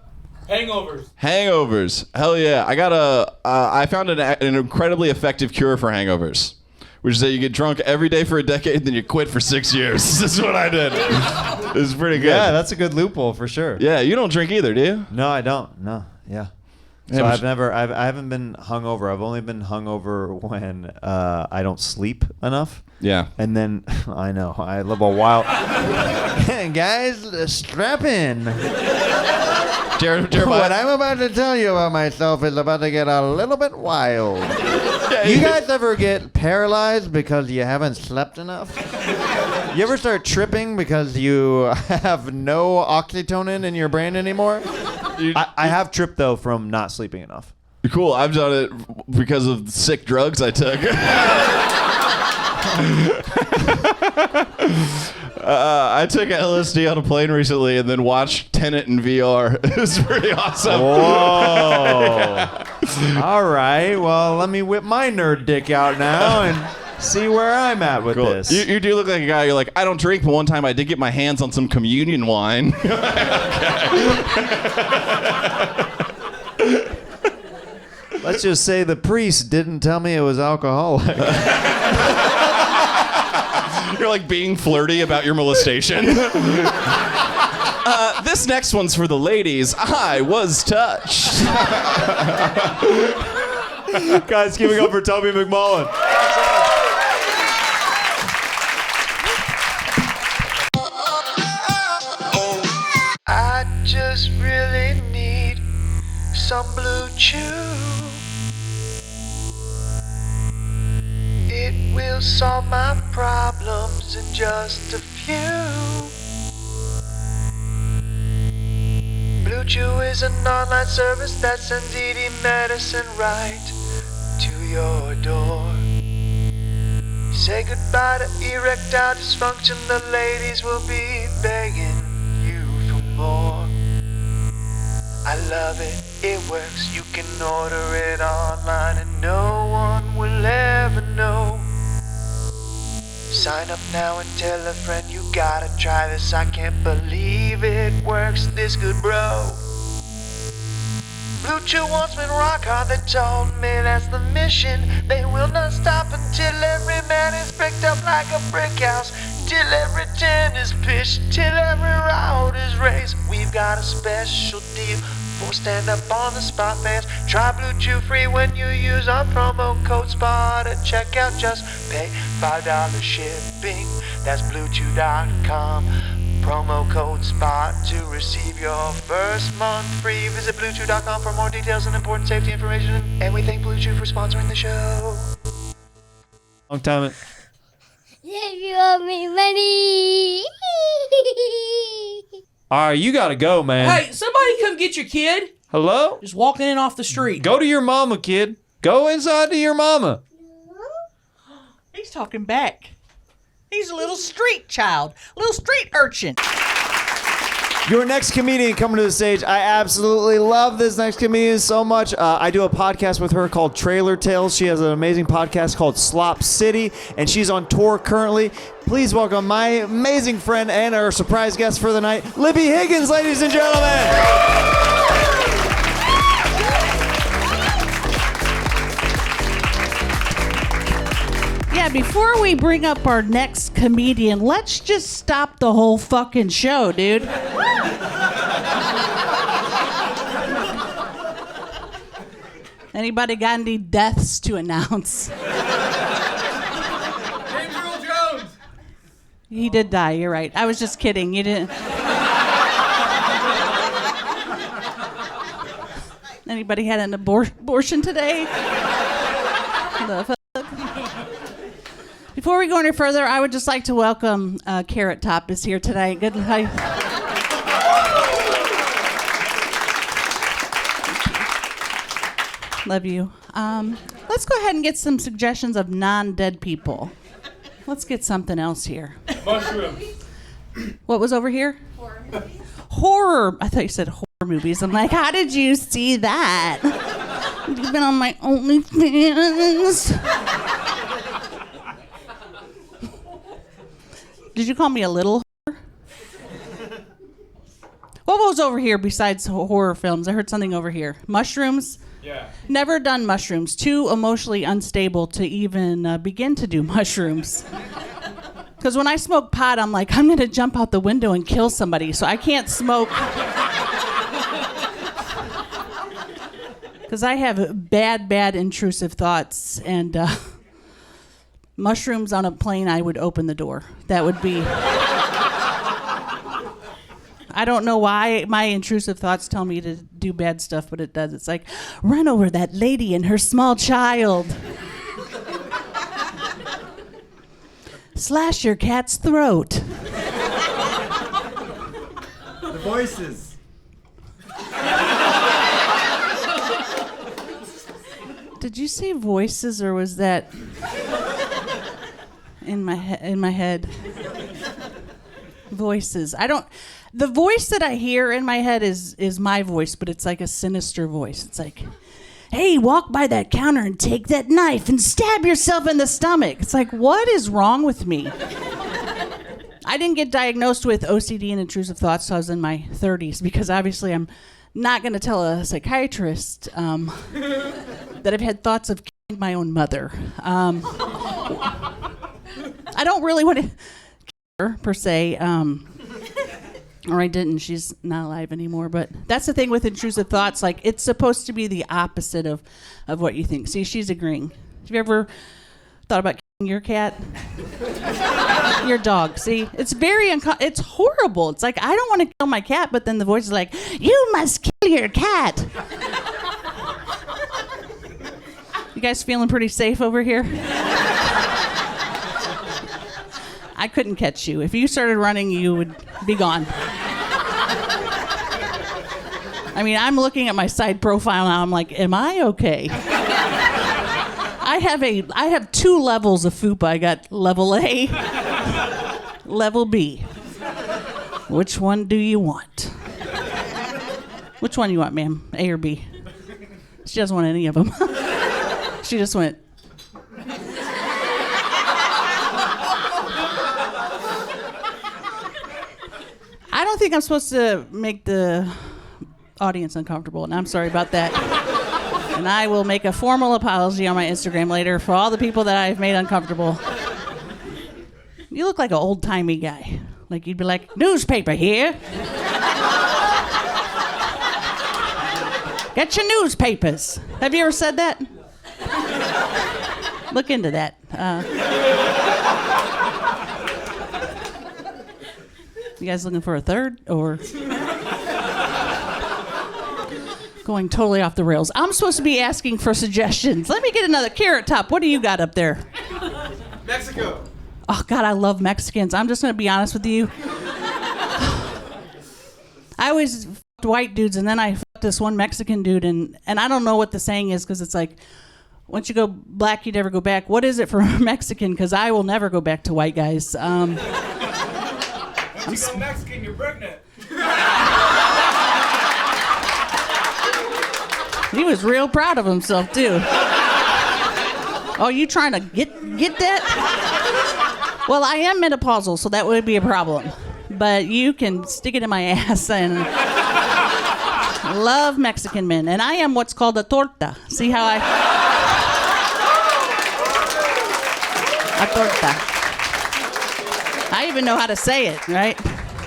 Speaker 7: Hangovers. Hell yeah. I found an incredibly effective cure for hangovers, which is that you get drunk every day for a decade and then you quit for 6 years. This is what I did. This is pretty good.
Speaker 1: Yeah, that's a good loophole for sure.
Speaker 7: Yeah, you don't drink either, do you?
Speaker 1: No, I don't. No, yeah. So I haven't been hungover. I've only been hungover when I don't sleep enough.
Speaker 7: Yeah.
Speaker 1: And then, I know, I live a wild... Guys, strap in.
Speaker 7: Jeremiah.
Speaker 1: What I'm about to tell you about myself is about to get a little bit wild. You guys ever get paralyzed because you haven't slept enough? You ever start tripping because you have no oxytocin in your brain anymore? I have tripped, though, from not sleeping enough.
Speaker 7: Cool. I've done it because of sick drugs I took. I took LSD on a plane recently and then watched Tenet in VR. It was pretty awesome.
Speaker 1: Whoa. All right. Well, let me whip my nerd dick out now and see where I'm at with this.
Speaker 7: You do look like a guy. You're like, I don't drink, but one time I did get my hands on some communion wine.
Speaker 1: Let's just say the priest didn't tell me it was alcoholic.
Speaker 7: You're like being flirty about your molestation. This next one's for the ladies. I was touched.
Speaker 1: Guys, give it up for Toby McMullen.
Speaker 8: I just really need some blue chew. It will solve my problems in just a few. Blue Chew is an online service that sends ED medicine right to your door. Say goodbye to erectile dysfunction, the ladies will be begging you for more. I love it, it works, you can order it online and no one will ever know. Sign up now and tell a friend you gotta try this, I can't believe it works this good, bro. Blue Chew once been rock hard, they told me that's the mission. They will not stop until every man is bricked up like a brick house, till every 10 is pitched, till every route is raced. We've got a special deal for stand-up on the spot fans. Try Blue Chew free when you use our promo code SPOT at checkout. Just pay $5 shipping. That's BlueChew.com. Promo code SPOT to receive your first month free. Visit BlueChew.com for more details and important safety information. And we thank Blue Chew for sponsoring the show.
Speaker 1: Long time.
Speaker 9: If you owe me money.
Speaker 1: All right, you gotta go, man.
Speaker 10: Hey, somebody come get your kid.
Speaker 1: Hello?
Speaker 10: Just walking in off the street.
Speaker 1: Go to your mama, kid. Go inside to your mama.
Speaker 10: He's talking back. He's a little street child, little street urchin.
Speaker 1: Your next comedian coming to the stage. I absolutely love this next comedian so much. I do a podcast with her called Trailer Tales. She has an amazing podcast called Slop City, and she's on tour currently. Please welcome my amazing friend and our surprise guest for the night, Libby Higgins, ladies and gentlemen.
Speaker 10: Yeah, before we bring up our next comedian, let's just stop the whole fucking show, dude. Anybody got any deaths to announce?
Speaker 6: Andrew Jones.
Speaker 10: He did die, you're right. I was just kidding. You didn't. Anybody had an abortion today? The fuck? Before we go any further, I would just like to welcome Carrot Top is here tonight. Good night. Love you. Let's go ahead and get some suggestions of non-dead people. Let's get something else here.
Speaker 6: Mushrooms.
Speaker 10: What was over here?
Speaker 3: Horror movies.
Speaker 10: Horror. I thought you said horror movies. I'm like, how did you see that? You've been on my OnlyFans. Did you call me a little whore? What was over here besides horror films? I heard something over here. Mushrooms?
Speaker 6: Yeah.
Speaker 10: Never done mushrooms. Too emotionally unstable to even begin to do mushrooms. Because when I smoke pot, I'm like, I'm going to jump out the window and kill somebody, so I can't smoke. Because I have bad intrusive thoughts, and mushrooms on a plane, I would open the door. That would be... I don't know why my intrusive thoughts tell me to do bad stuff, but it does. It's like, run over that lady and her small child. Slash your cat's throat.
Speaker 4: The voices.
Speaker 10: Did you say voices, or was that in my head? Voices. The voice that I hear in my head is my voice, but it's like a sinister voice. It's like, hey, walk by that counter and take that knife and stab yourself in the stomach. It's like, what is wrong with me? I didn't get diagnosed with OCD and intrusive thoughts till I was in my 30s, because obviously I'm not going to tell a psychiatrist that I've had thoughts of killing my own mother. I don't really want to kill her, per se. Or I didn't. She's not alive anymore. But that's the thing with intrusive thoughts. Like, it's supposed to be the opposite of what you think. See, she's agreeing. Have you ever thought about killing your cat? Your dog. See, it's very it's horrible. It's like, I don't want to kill my cat, but then the voice is like, you must kill your cat. You guys feeling pretty safe over here? I couldn't catch you. If you started running, you would be gone. I mean, I'm looking at my side profile now. I'm like, am I okay? I have 2 levels of fupa. I got level A, level B. Which one do you want? Which one do you want, ma'am? A or B? She doesn't want any of them. She just went. I don't think I'm supposed to make the audience uncomfortable, and I'm sorry about that. And I will make a formal apology on my Instagram later for all the people that I've made uncomfortable. You look like an old-timey guy. Like, you'd be like, newspaper here. Get your newspapers. Have you ever said that? Look into that. You guys looking for a third, or going totally off the rails? I'm supposed to be asking for suggestions. Let me get another Carrot Top. What do you got up there?
Speaker 6: Mexico.
Speaker 10: Oh, God, I love Mexicans. I'm just going to be honest with you. I always fucked white dudes, and then I fucked this one Mexican dude, and I don't know what the saying is because it's like, once you go black, you never go back. What is it for a Mexican? Because I will never go back to white guys.
Speaker 6: Once you go Mexican, you're pregnant.
Speaker 10: He was real proud of himself too. Oh, you trying to get that? Well, I am menopausal, so that would be a problem. But you can stick it in my ass and love Mexican men. And I am what's called a torta. See how a torta. I even know how to say it, right?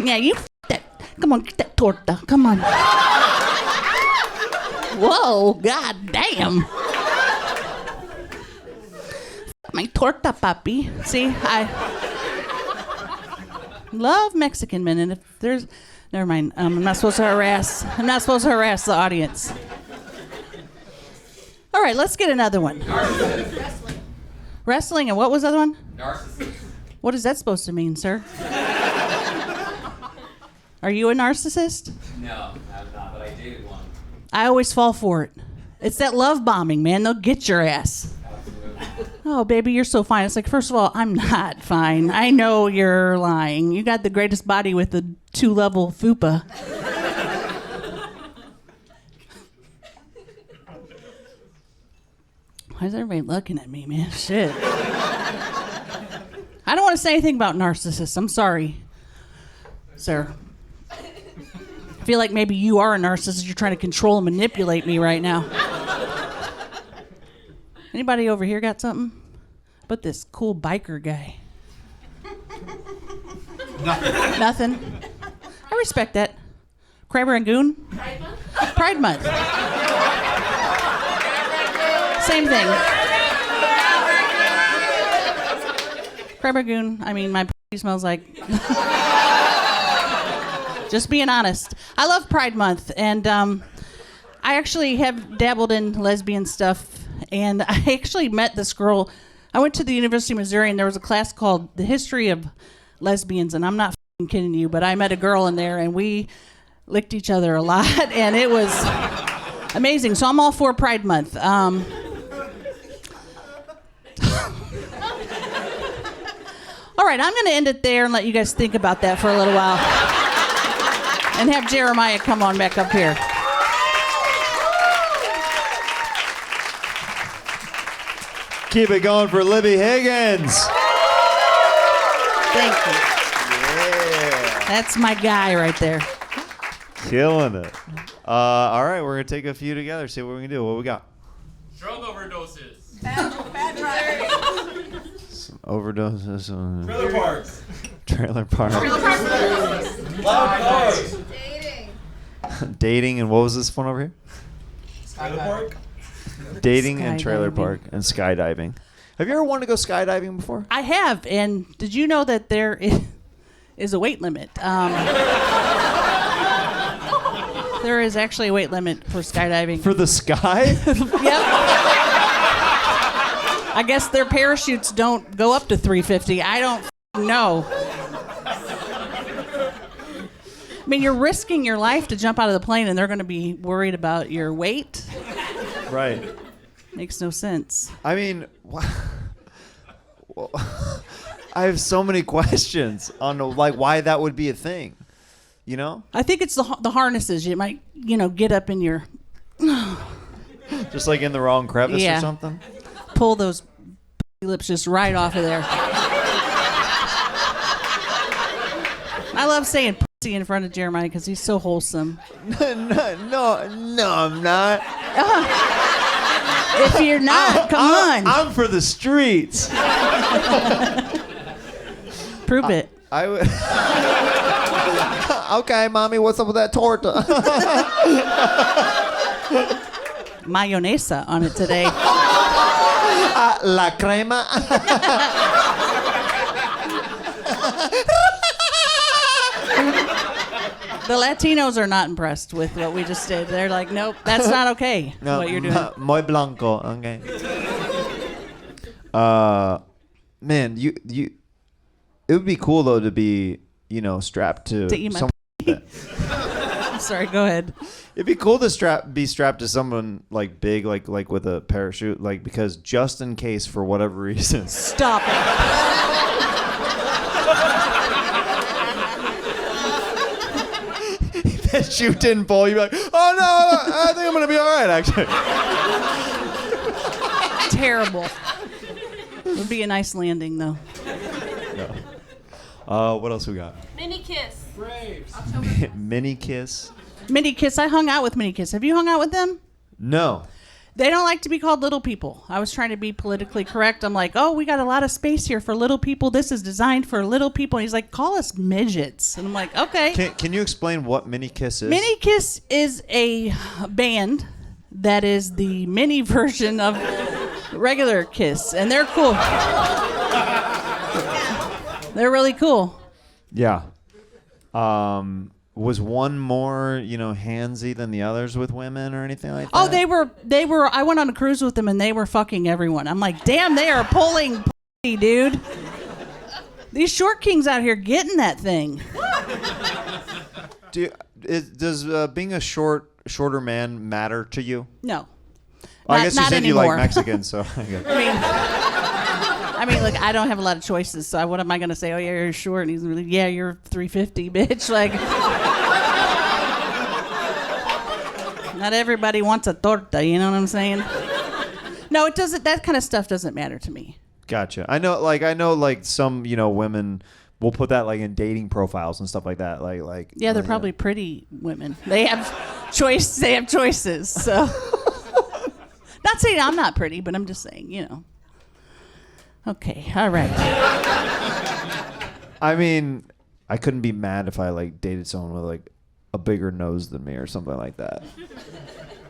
Speaker 10: Yeah, you that. Come on, get that torta. Come on. Whoa, god damn. My torta, papi. See, I love Mexican men, and if there's, never mind. I'm not supposed to harass the audience. All right, let's get another one. Wrestling, and what was the other one?
Speaker 6: Narcissist.
Speaker 10: What is that supposed to mean, sir? Are you a narcissist?
Speaker 6: No, I'm not, but I dated one.
Speaker 10: I always fall for it. It's that love bombing, man. They'll get your ass. Oh, baby, you're so fine. It's like, first of all, I'm not fine. I know you're lying. You got the greatest body with the 2-level fupa. Why is everybody looking at me, man? Shit. I don't want to say anything about narcissists. I'm sorry, sir. I feel like maybe you are a narcissist. You're trying to control and manipulate me right now. Anybody over here got something? But this cool biker guy. Nothing. I respect that. Crab Rangoon? Pride Month. Same thing. Crab Rangoon, I mean, my pussy smells like... Just being honest. I love Pride Month, and I actually have dabbled in lesbian stuff. And I actually met this girl. I went to the University of Missouri, and there was a class called The History of Lesbians, and I'm not f***ing kidding you, but I met a girl in there, and we licked each other a lot, and it was amazing. So I'm all for Pride Month. All right, I'm going to end it there and let you guys think about that for a little while. And have Jeremiah come on back up here.
Speaker 1: Keep it going for Libby Higgins.
Speaker 10: Thank you.
Speaker 1: Yeah.
Speaker 10: That's my guy right there.
Speaker 1: Killing it. All right, we're going to take a few together, see what we can do. What we got?
Speaker 6: Drug overdoses.
Speaker 3: Bad driving.
Speaker 1: Some overdoses.
Speaker 6: Trailer parks.
Speaker 1: Trailer park.
Speaker 6: Loud cars.
Speaker 3: Dating.
Speaker 1: Dating, and what was this one over here?
Speaker 6: Trailer park.
Speaker 1: Dating and trailer
Speaker 10: Skydiving.
Speaker 1: park and skydiving. Have you ever wanted to go skydiving before?
Speaker 10: I have, and did you know that there is a weight limit? There is actually a weight limit for skydiving.
Speaker 1: For the sky?
Speaker 10: Yep. I guess their parachutes don't go up to 350. I don't know. I mean, you're risking your life to jump out of the plane, and they're going to be worried about your weight.
Speaker 1: Right.
Speaker 10: Makes no sense.
Speaker 1: I mean, well, I have so many questions on like why that would be a thing. You know?
Speaker 10: I think it's the harnesses. You might, get up in your...
Speaker 1: Just like in the wrong crevice
Speaker 10: Yeah.
Speaker 1: or something?
Speaker 10: Pull those lips just right off of there. I love saying pussy in front of Jeremiah because he's so wholesome.
Speaker 1: No, I'm not.
Speaker 10: If you're not, come on.
Speaker 1: I'm for the streets.
Speaker 10: Prove it.
Speaker 1: I would. Okay, mommy, what's up with that torta?
Speaker 10: Mayonesa on it today.
Speaker 1: La crema.
Speaker 10: The Latinos are not impressed with what we just did. They're like, nope, that's not okay,
Speaker 1: No,
Speaker 10: what you're doing.
Speaker 1: Muy blanco. Okay. Man, you. It would be cool though to be, strapped to
Speaker 10: To eat my
Speaker 1: someone.
Speaker 10: Sorry, go ahead.
Speaker 1: It'd be cool to be strapped to someone like big, like with a parachute, like because just in case for whatever reason.
Speaker 10: Stop it.
Speaker 1: That chute didn't fall. You'd be like, oh no, I think I'm gonna be all right actually.
Speaker 10: Terrible. It would be a nice landing though.
Speaker 1: What else we got?
Speaker 3: Mini Kiss.
Speaker 6: Braves.
Speaker 1: Mini Kiss.
Speaker 10: Mini Kiss. I hung out with Mini Kiss. Have you hung out with them?
Speaker 1: No.
Speaker 10: They don't like to be called little people. I was trying to be politically correct. I'm like, oh, we got a lot of space here for little people. This is designed for little people. And he's like, call us midgets. And I'm like, okay.
Speaker 1: Can you explain what Mini Kiss is?
Speaker 10: Mini Kiss is a band that is the mini version of regular Kiss. And they're cool. They're really cool.
Speaker 1: Yeah. Was one more, handsy than the others with women or anything like that?
Speaker 10: Oh, they were. I went on a cruise with them and they were fucking everyone. I'm like, damn, they are pulling pussy, dude. These short kings out here getting that thing.
Speaker 1: Does being a shorter man matter to you?
Speaker 10: No.
Speaker 1: Well, I guess you said
Speaker 10: anymore.
Speaker 1: You like Mexicans, so I guess.
Speaker 10: I mean, look, I don't have a lot of choices, so what am I going to say? Oh, yeah, you're short. And he's like, yeah, you're 350, bitch. Like, not everybody wants a torta, you know what I'm saying? No, it doesn't. That kind of stuff doesn't matter to me.
Speaker 1: Gotcha. I know, some, women will put that, like, in dating profiles and stuff like that. Like.
Speaker 10: Yeah, they're probably pretty women. They have choice. They have choices, so. Not saying I'm not pretty, but I'm just saying, Okay, all right.
Speaker 1: I mean, I couldn't be mad if I dated someone with a bigger nose than me or something like that.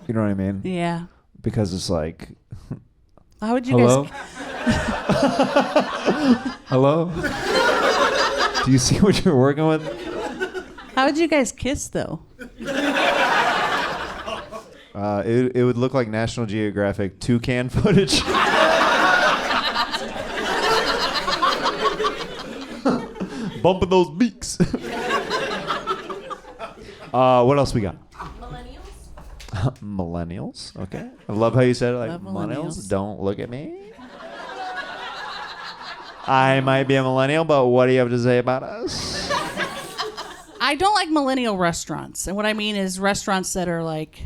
Speaker 1: You know what I mean?
Speaker 10: Yeah.
Speaker 1: Because it's like.
Speaker 10: How would you
Speaker 1: Hello?
Speaker 10: guys?
Speaker 1: Hello? Do you see what you're working with?
Speaker 10: How would you guys kiss though?
Speaker 1: It would look like National Geographic toucan footage. Bumping those beaks. What else we got? Millennials. Okay. I love how you said it like millennials. Don't look at me. I might be a millennial, but what do you have to say about us?
Speaker 10: I don't like millennial restaurants. And what I mean is restaurants that are like,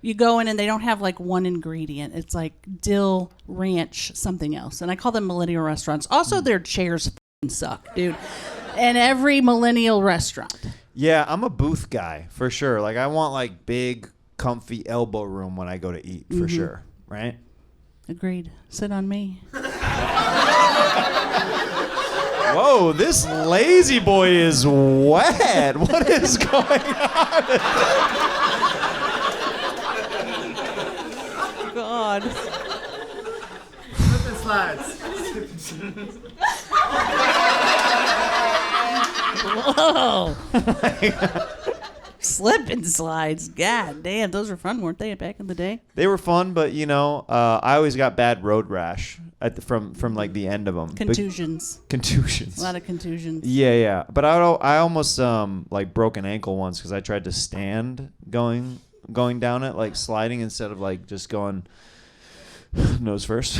Speaker 10: you go in and they don't have like one ingredient. It's like dill, ranch, something else. And I call them millennial restaurants. Also, their chairs f***ing suck, dude. In every millennial restaurant.
Speaker 1: Yeah, I'm a booth guy for sure. Like I want like big, comfy elbow room when I go to eat for sure, right?
Speaker 10: Agreed. Sit on me.
Speaker 1: Whoa, this lazy boy is wet. What is going on?
Speaker 10: God.
Speaker 4: Slip and slides.
Speaker 10: Whoa. Slip and slides. God damn, those were fun, weren't they, back in the day?
Speaker 1: They were fun, but I always got bad road rash from like the end of them.
Speaker 10: Contusions.
Speaker 1: Contusions.
Speaker 10: A lot of contusions.
Speaker 1: Yeah. But I almost like broke an ankle once because I tried to stand going down it, like sliding instead of like just going nose first.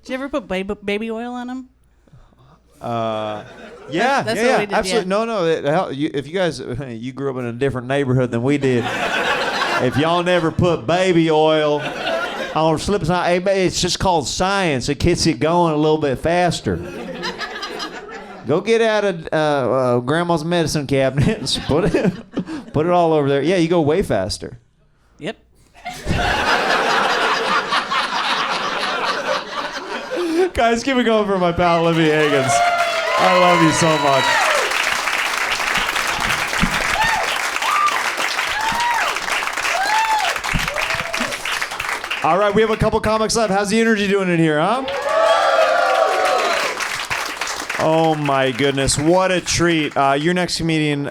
Speaker 10: Did you ever put baby oil on them?
Speaker 1: Yeah,
Speaker 10: That's what we did,
Speaker 1: absolutely.
Speaker 10: yeah.
Speaker 1: No. If you guys, you grew up in a different neighborhood than we did. If y'all never put baby oil on slip and slide, it's just called science. It gets it going a little bit faster. Go get out of Grandma's medicine cabinet and put it all over there. Yeah, you go way faster.
Speaker 10: Yep.
Speaker 1: Guys, keep it going for my pal, Libby Higgins. I love you so much. All right, we have a couple comics left. How's the energy doing in here, huh? Oh my goodness, what a treat. Your next comedian,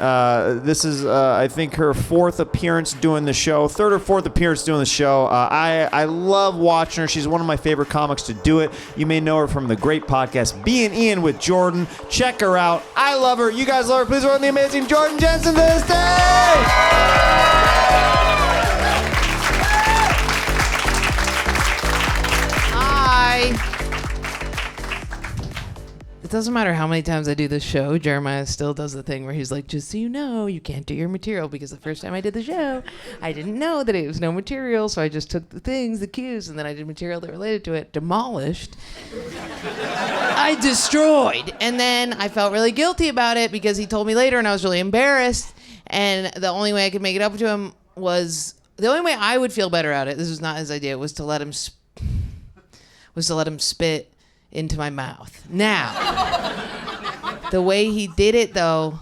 Speaker 1: this is, I think, her fourth appearance doing the show, third or fourth appearance doing the show. I love watching her. She's one of my favorite comics to do it. You may know her from the great podcast, Bein Ian with Jordan. Check her out. I love her. You guys love her. Please welcome the amazing Jordan Jensen to the stage!
Speaker 11: Hi. It doesn't matter how many times I do this show, Jeremiah still does the thing where he's like, just so you know, you can't do your material, because the first time I did the show, I didn't know that it was no material, so I just took the things, the cues, and then I did material that related to it, demolished. I destroyed. And then I felt really guilty about it because he told me later and I was really embarrassed. And the only way I could make it up to him was, the only way I would feel better at it, this was not his idea, was to let him spit into my mouth. Now, the way he did it though,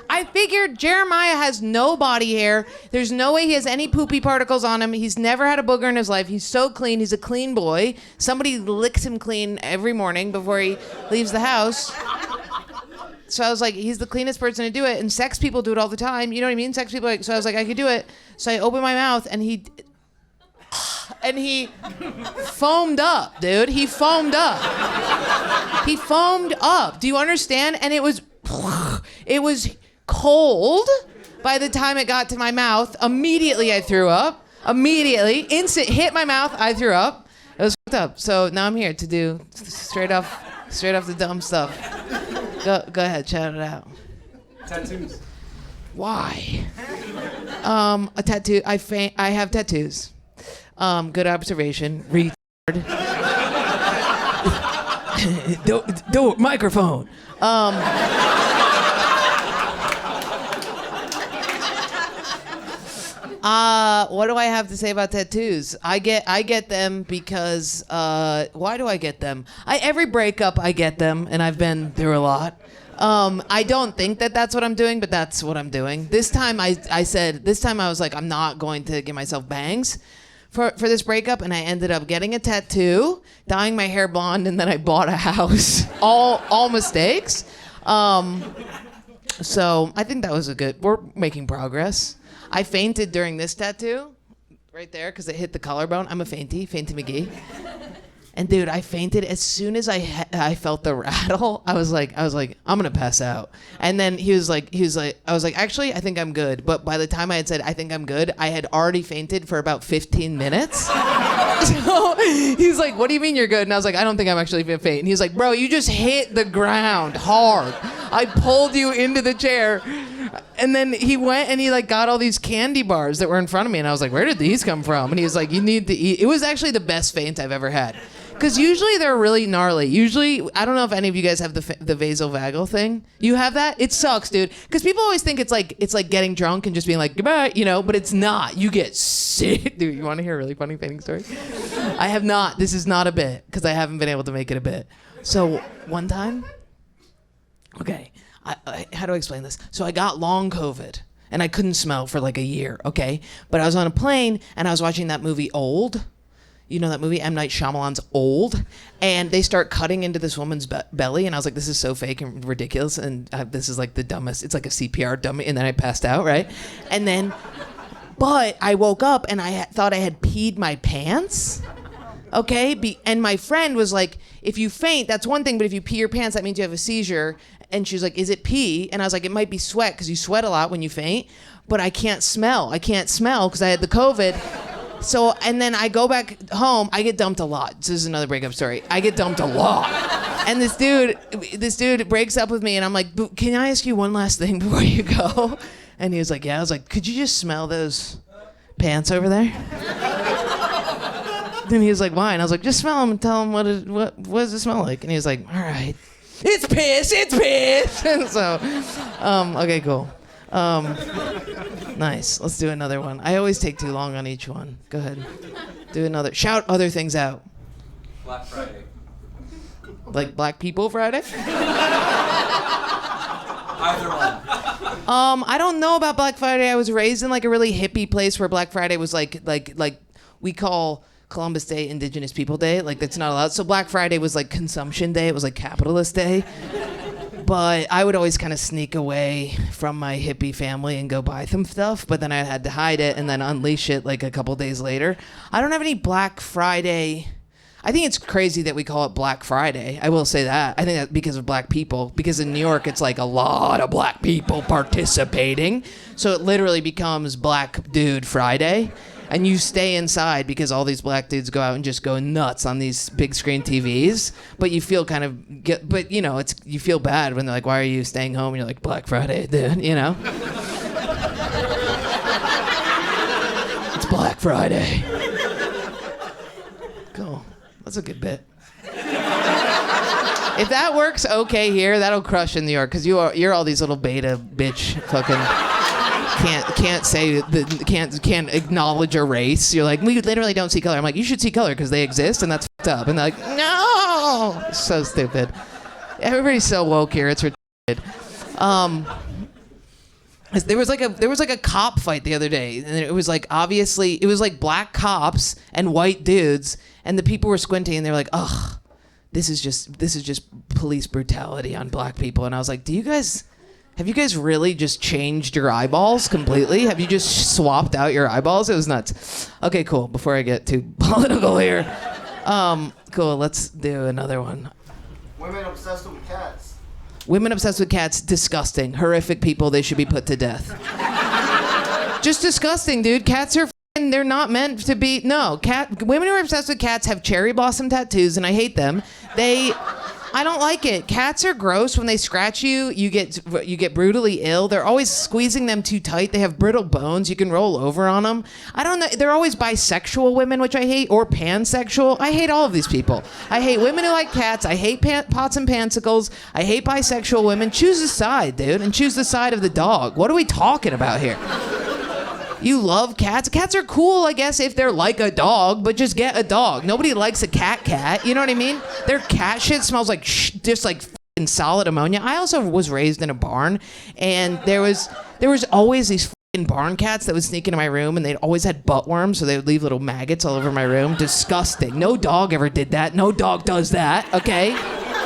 Speaker 11: I figured Jeremiah has no body hair. There's no way he has any poopy particles on him. He's never had a booger in his life. He's so clean. He's a clean boy. Somebody licks him clean every morning before he leaves the house. So I was like, he's the cleanest person to do it. And sex people do it all the time. You know what I mean? Sex people, so I was like, I could do it. So I opened my mouth and he foamed up, dude. He foamed up. He foamed up. Do you understand? And it was cold by the time it got to my mouth. Immediately I threw up. Immediately. Instant hit my mouth, I threw up. It was fucked up. So now I'm here to do straight off the dumb stuff. Go ahead, shout it out.
Speaker 6: Tattoos.
Speaker 11: Why? A tattoo. I have tattoos. Good observation. Retard. Do microphone. What do I have to say about tattoos? I get them because why do I get them? Every breakup I get them, and I've been through a lot. I don't think that that's what I'm doing, but that's what I'm doing. This time I was like, I'm not going to give myself bangs for this breakup, and I ended up getting a tattoo, dyeing my hair blonde, and then I bought a house. all mistakes. So I think that was we're making progress. I fainted during this tattoo, right there, because it hit the collarbone. I'm a Fainty McGee. And dude, I fainted as soon as I felt the rattle. I was like, I'm gonna pass out. And then he was like, I was like, actually, I think I'm good. But by the time I had said, I think I'm good, I had already fainted for about 15 minutes. So he's like, what do you mean you're good? And I was like, I don't think I'm actually gonna faint. And he's like, bro, you just hit the ground hard. I pulled you into the chair. And then he went and he like got all these candy bars that were in front of me. And I was like, where did these come from? And he was like, you need to eat. It was actually the best faint I've ever had. Because usually they're really gnarly. Usually, I don't know if any of you guys have the vasovagal thing. You have that? It sucks, dude. Because people always think it's like getting drunk and just being like, goodbye, but it's not. You get sick. Dude, you want to hear a really funny fainting story? I have not. This is not a bit, because I haven't been able to make it a bit. So one time, okay, how do I explain this? So I got long COVID, and I couldn't smell for like a year, okay? But I was on a plane, and I was watching that movie Old. You know that movie, M. Night Shyamalan's Old? And they start cutting into this woman's belly, and I was like, this is so fake and ridiculous, and this is like the dumbest. It's like a CPR dummy, and then I passed out, right? And then, but I woke up, and I thought I had peed my pants, okay? And my friend was like, if you faint, that's one thing, but if you pee your pants, that means you have a seizure. And she was like, is it pee? And I was like, it might be sweat, because you sweat a lot when you faint, but I can't smell because I had the COVID. So, and then I go back home. I get dumped a lot. This is another breakup story. I get dumped a lot. And this dude breaks up with me, and I'm like, can I ask you one last thing before you go? And he was like, yeah. I was like, could you just smell those pants over there? Then he was like, why? And I was like, just smell them and tell them what does it smell like? And he was like, all right. It's piss. And so, okay, cool. Nice. Let's do another one. I always take too long on each one. Go ahead. Do another. Shout other things out.
Speaker 6: Black Friday.
Speaker 11: Like Black People Friday?
Speaker 6: Either one.
Speaker 11: I don't know about Black Friday. I was raised in like a really hippie place where Black Friday was like we call Columbus Day Indigenous People Day. Like that's not allowed. So Black Friday was like consumption day. It was like capitalist day. But I would always kind of sneak away from my hippie family and go buy some stuff, but then I had to hide it and then unleash it like a couple days later. I don't have any Black Friday. I think it's crazy that we call it Black Friday. I will say that. I think that's because of black people. Because in New York, it's like a lot of black people participating. So it literally becomes Black Dude Friday. And you stay inside because all these black dudes go out and just go nuts on these big screen TVs. But you feel kind of, but you know, you feel bad when they're like, why are you staying home? And you're like, Black Friday, dude, you know? It's Black Friday. Cool. That's a good bit. If that works okay here, that'll crush in New York because you're all these little beta bitch fucking can't acknowledge a race. You're like, we literally don't see color. I'm like, you should see color because they exist and that's fucked up. And they're like, no, so stupid. Everybody's so woke here. It's ridiculous. There was like a cop fight the other day, and it was like obviously it was like black cops and white dudes, and the people were squinting and they were like, ugh, this is just police brutality on black people. And I was like, have you guys really just changed your eyeballs completely? Have you just swapped out your eyeballs? It was nuts. Okay, cool. Before I get too political here, cool. Let's do another one.
Speaker 6: Women obsessed with cats.
Speaker 11: Women obsessed with cats, disgusting. Horrific people, they should be put to death. Just disgusting, dude. Cats are they're not meant to be, no. Women who are obsessed with cats have cherry blossom tattoos, and I hate them. I don't like it. Cats are gross. When they scratch you, you get brutally ill. They're always squeezing them too tight. They have brittle bones. You can roll over on them. I don't know. They're always bisexual women, which I hate, or pansexual. I hate all of these people. I hate women who like cats. I hate pots and pansicles. I hate bisexual women. Choose a side, dude, and choose the side of the dog. What are we talking about here? You love cats. Cats are cool, I guess, if they're like a dog, but just get a dog. Nobody likes a cat. You know what I mean? Their cat shit smells like just like f***ing solid ammonia. I also was raised in a barn, and there was always these f***ing barn cats that would sneak into my room, and they'd always had butt worms, so they would leave little maggots all over my room. Disgusting. No dog ever did that. No dog does that, okay?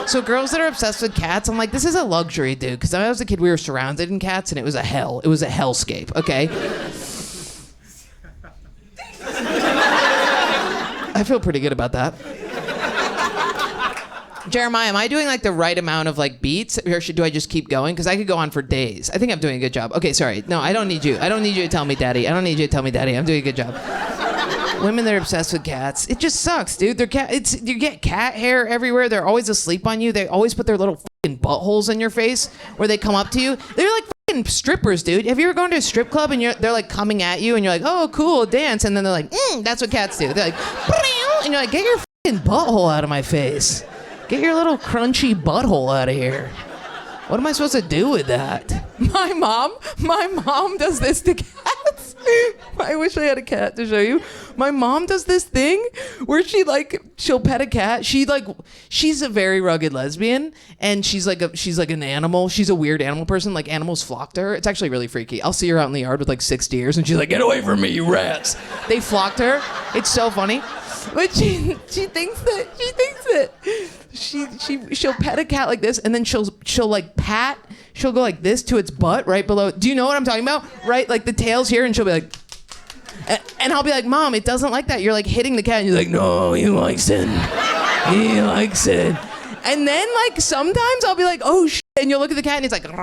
Speaker 11: So girls that are obsessed with cats, I'm like, this is a luxury, dude. Because when I was a kid, we were surrounded in cats, and it was a hell. It was a hellscape, okay? I feel pretty good about that. Jeremiah, am I doing like the right amount of like beats, or do I just keep going? Because I could go on for days. I think I'm doing a good job. Okay, sorry. No, I don't need you. I don't need you to tell me, Daddy. I'm doing a good job. Women that are obsessed with cats, it just sucks, dude. You get cat hair everywhere. They're always asleep on you. They always put their little fucking buttholes in your face where they come up to you. They're like fucking strippers, dude. Have you ever gone to a strip club and they're like coming at you and you're like, oh, cool, dance, and then they're like, that's what cats do. They're like, and you're like, get your fucking butthole out of my face. Get your little crunchy butthole out of here. What am I supposed to do with that? My mom does this to cats. I wish I had a cat to show you. My mom does this thing where she'll pet a cat. She's a very rugged lesbian, and she's like an animal. She's a weird animal person. Like animals flock to her. It's actually really freaky. I'll see her out in the yard with like 6 deers, and she's like, "Get away from me, you rats!" They flock to her. It's so funny. But she thinks that she'll pet a cat like this, and then she'll like pat. She'll go like this to its butt right below. Do you know what I'm talking about? Right, like the tail's here, and she'll be like, and I'll be like, Mom, it doesn't like that. You're like hitting the cat, and you're like, no, he likes it. He likes it. And then like sometimes I'll be like, oh shit, and you'll look at the cat, and it's like, and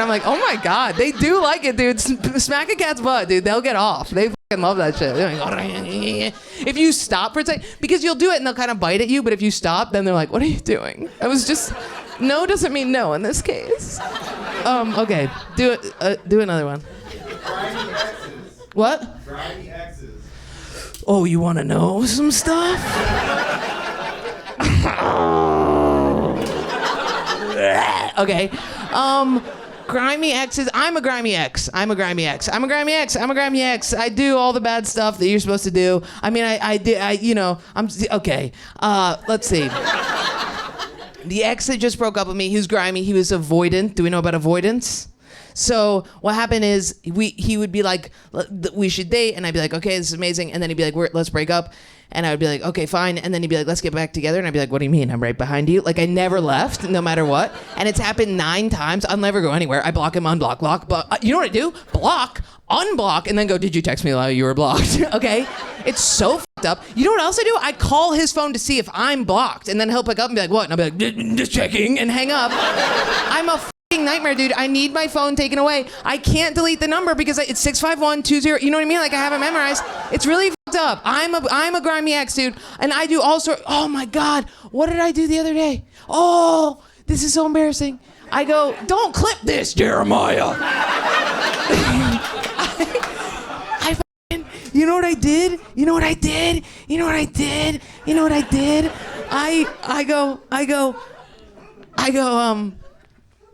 Speaker 11: I'm like, oh my god, they do like it, dude. Smack a cat's butt, dude. They'll get off. They fucking love that shit. If you stop for a second, because you'll do it and they'll kind of bite at you, but if you stop, then they're like, what are you doing? I was just, no doesn't mean no in this case. Okay, do another one. What?
Speaker 6: Grimy exes.
Speaker 11: Oh, you want to know some stuff? Okay. Grimy exes. I'm a grimy ex. I do all the bad stuff that you're supposed to do. I mean, okay. Let's see. The ex that just broke up with me, he was grimy. He was avoidant. Do we know about avoidance? So what happened is he would be like, we should date, and I'd be like, okay, this is amazing, and then he'd be like, let's break up. And I would be like, okay, fine. And then he'd be like, let's get back together. And I'd be like, what do you mean? I'm right behind you. Like, I never left, no matter what. And it's happened 9 times. I'll never go anywhere. I block him, unblock, block. But you know what I do? Block, unblock, and then go, did you text me while you were blocked? Okay? It's so fucked up. You know what else I do? I call his phone to see if I'm blocked. And then he'll pick up and be like, what? And I'll be like, just checking, and hang up. I'm a nightmare, dude. I need my phone taken away. I can't delete the number because it's 65120. You know what I mean? Like, I have it memorized. It's really fucked up. I'm a grimy ex, dude, and I do all sorts. Oh my God, what did I do the other day? Oh, this is so embarrassing. I go, don't clip this, Jeremiah. You know what I did? You know what I did? You know what I did? You know what I did? I go.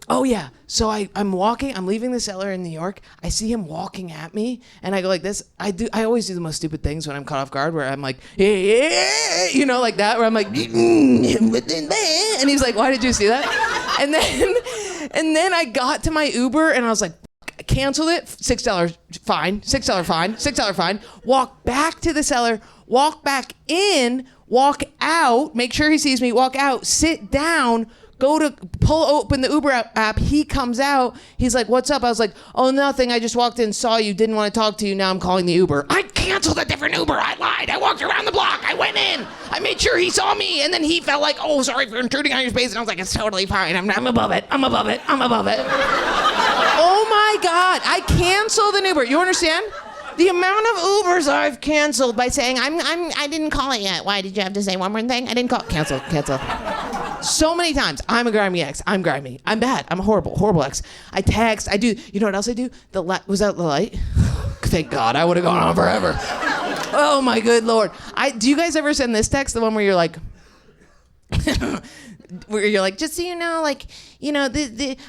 Speaker 11: Oh yeah, so I'm walking, I'm leaving the cellar in New York. I see him walking at me, and I go like this. I always do the most stupid things when I'm caught off guard, where I'm like, hey, you know, like that, where I'm like, and he's like, why did you see that? And then I got to my Uber, and I was like, canceled it, $6 fine, $6 fine, $6 fine. Walk back to the cellar, walk back in, walk out, make sure he sees me, walk out, sit down. Go to open the Uber app. He comes out. He's like, what's up? I was like, oh, nothing. I just walked in, saw you, didn't want to talk to you. Now I'm calling the Uber. I canceled a different Uber. I lied. I walked around the block. I went in. I made sure he saw me. And then he felt like, oh, sorry for intruding on your space. And I was like, it's totally fine. I'm above it. I'm above it. I'm above it. Oh, my God. I canceled an Uber. You understand? The amount of Ubers I've canceled by saying, I didn't call it yet. Why did you have to say one more thing? I didn't call. Cancel. So many times. I'm a grimy ex. I'm grimy. I'm bad. I'm a horrible ex. I text. I do. You know what else I do? Was that the light? Thank God. I would have gone on forever. Oh my good Lord. Do you guys ever send this text? The one where you're like, just so you know, like, you know,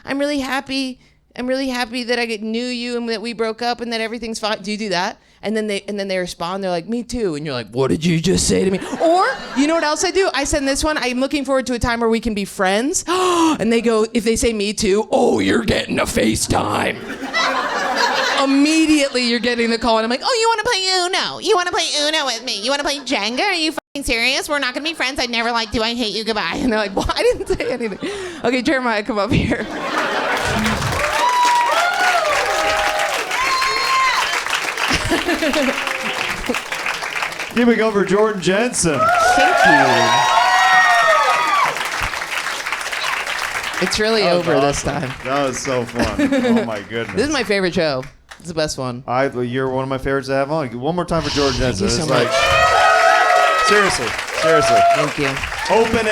Speaker 11: I'm really happy. I'm really happy that I knew you and that we broke up and that everything's fine. Do you do that? And then they respond. They're like, me too. And you're like, what did you just say to me? Or, you know what else I do? I send this one. I'm looking forward to a time where we can be friends. And they go, if they say me too, oh, you're getting a FaceTime. Immediately you're getting the call. And I'm like, oh, you want to play Uno? You want to play Uno with me? You want to play Jenga? Are you fucking serious? We're not going to be friends. I'd never liked you. I hate you. Goodbye. And they're like, well, I didn't say anything. Okay, Jeremiah, come up here.
Speaker 1: Give it go for Jordan Jensen.
Speaker 11: Thank you. It's really over
Speaker 1: awesome.
Speaker 11: This time.
Speaker 1: That was so fun. Oh my goodness.
Speaker 11: This is my favorite show. It's the best one.
Speaker 1: You're one of my favorites to have on. One more time for Jordan Jensen.
Speaker 11: Thank you so
Speaker 1: much. Seriously.
Speaker 11: Thank you.
Speaker 1: Open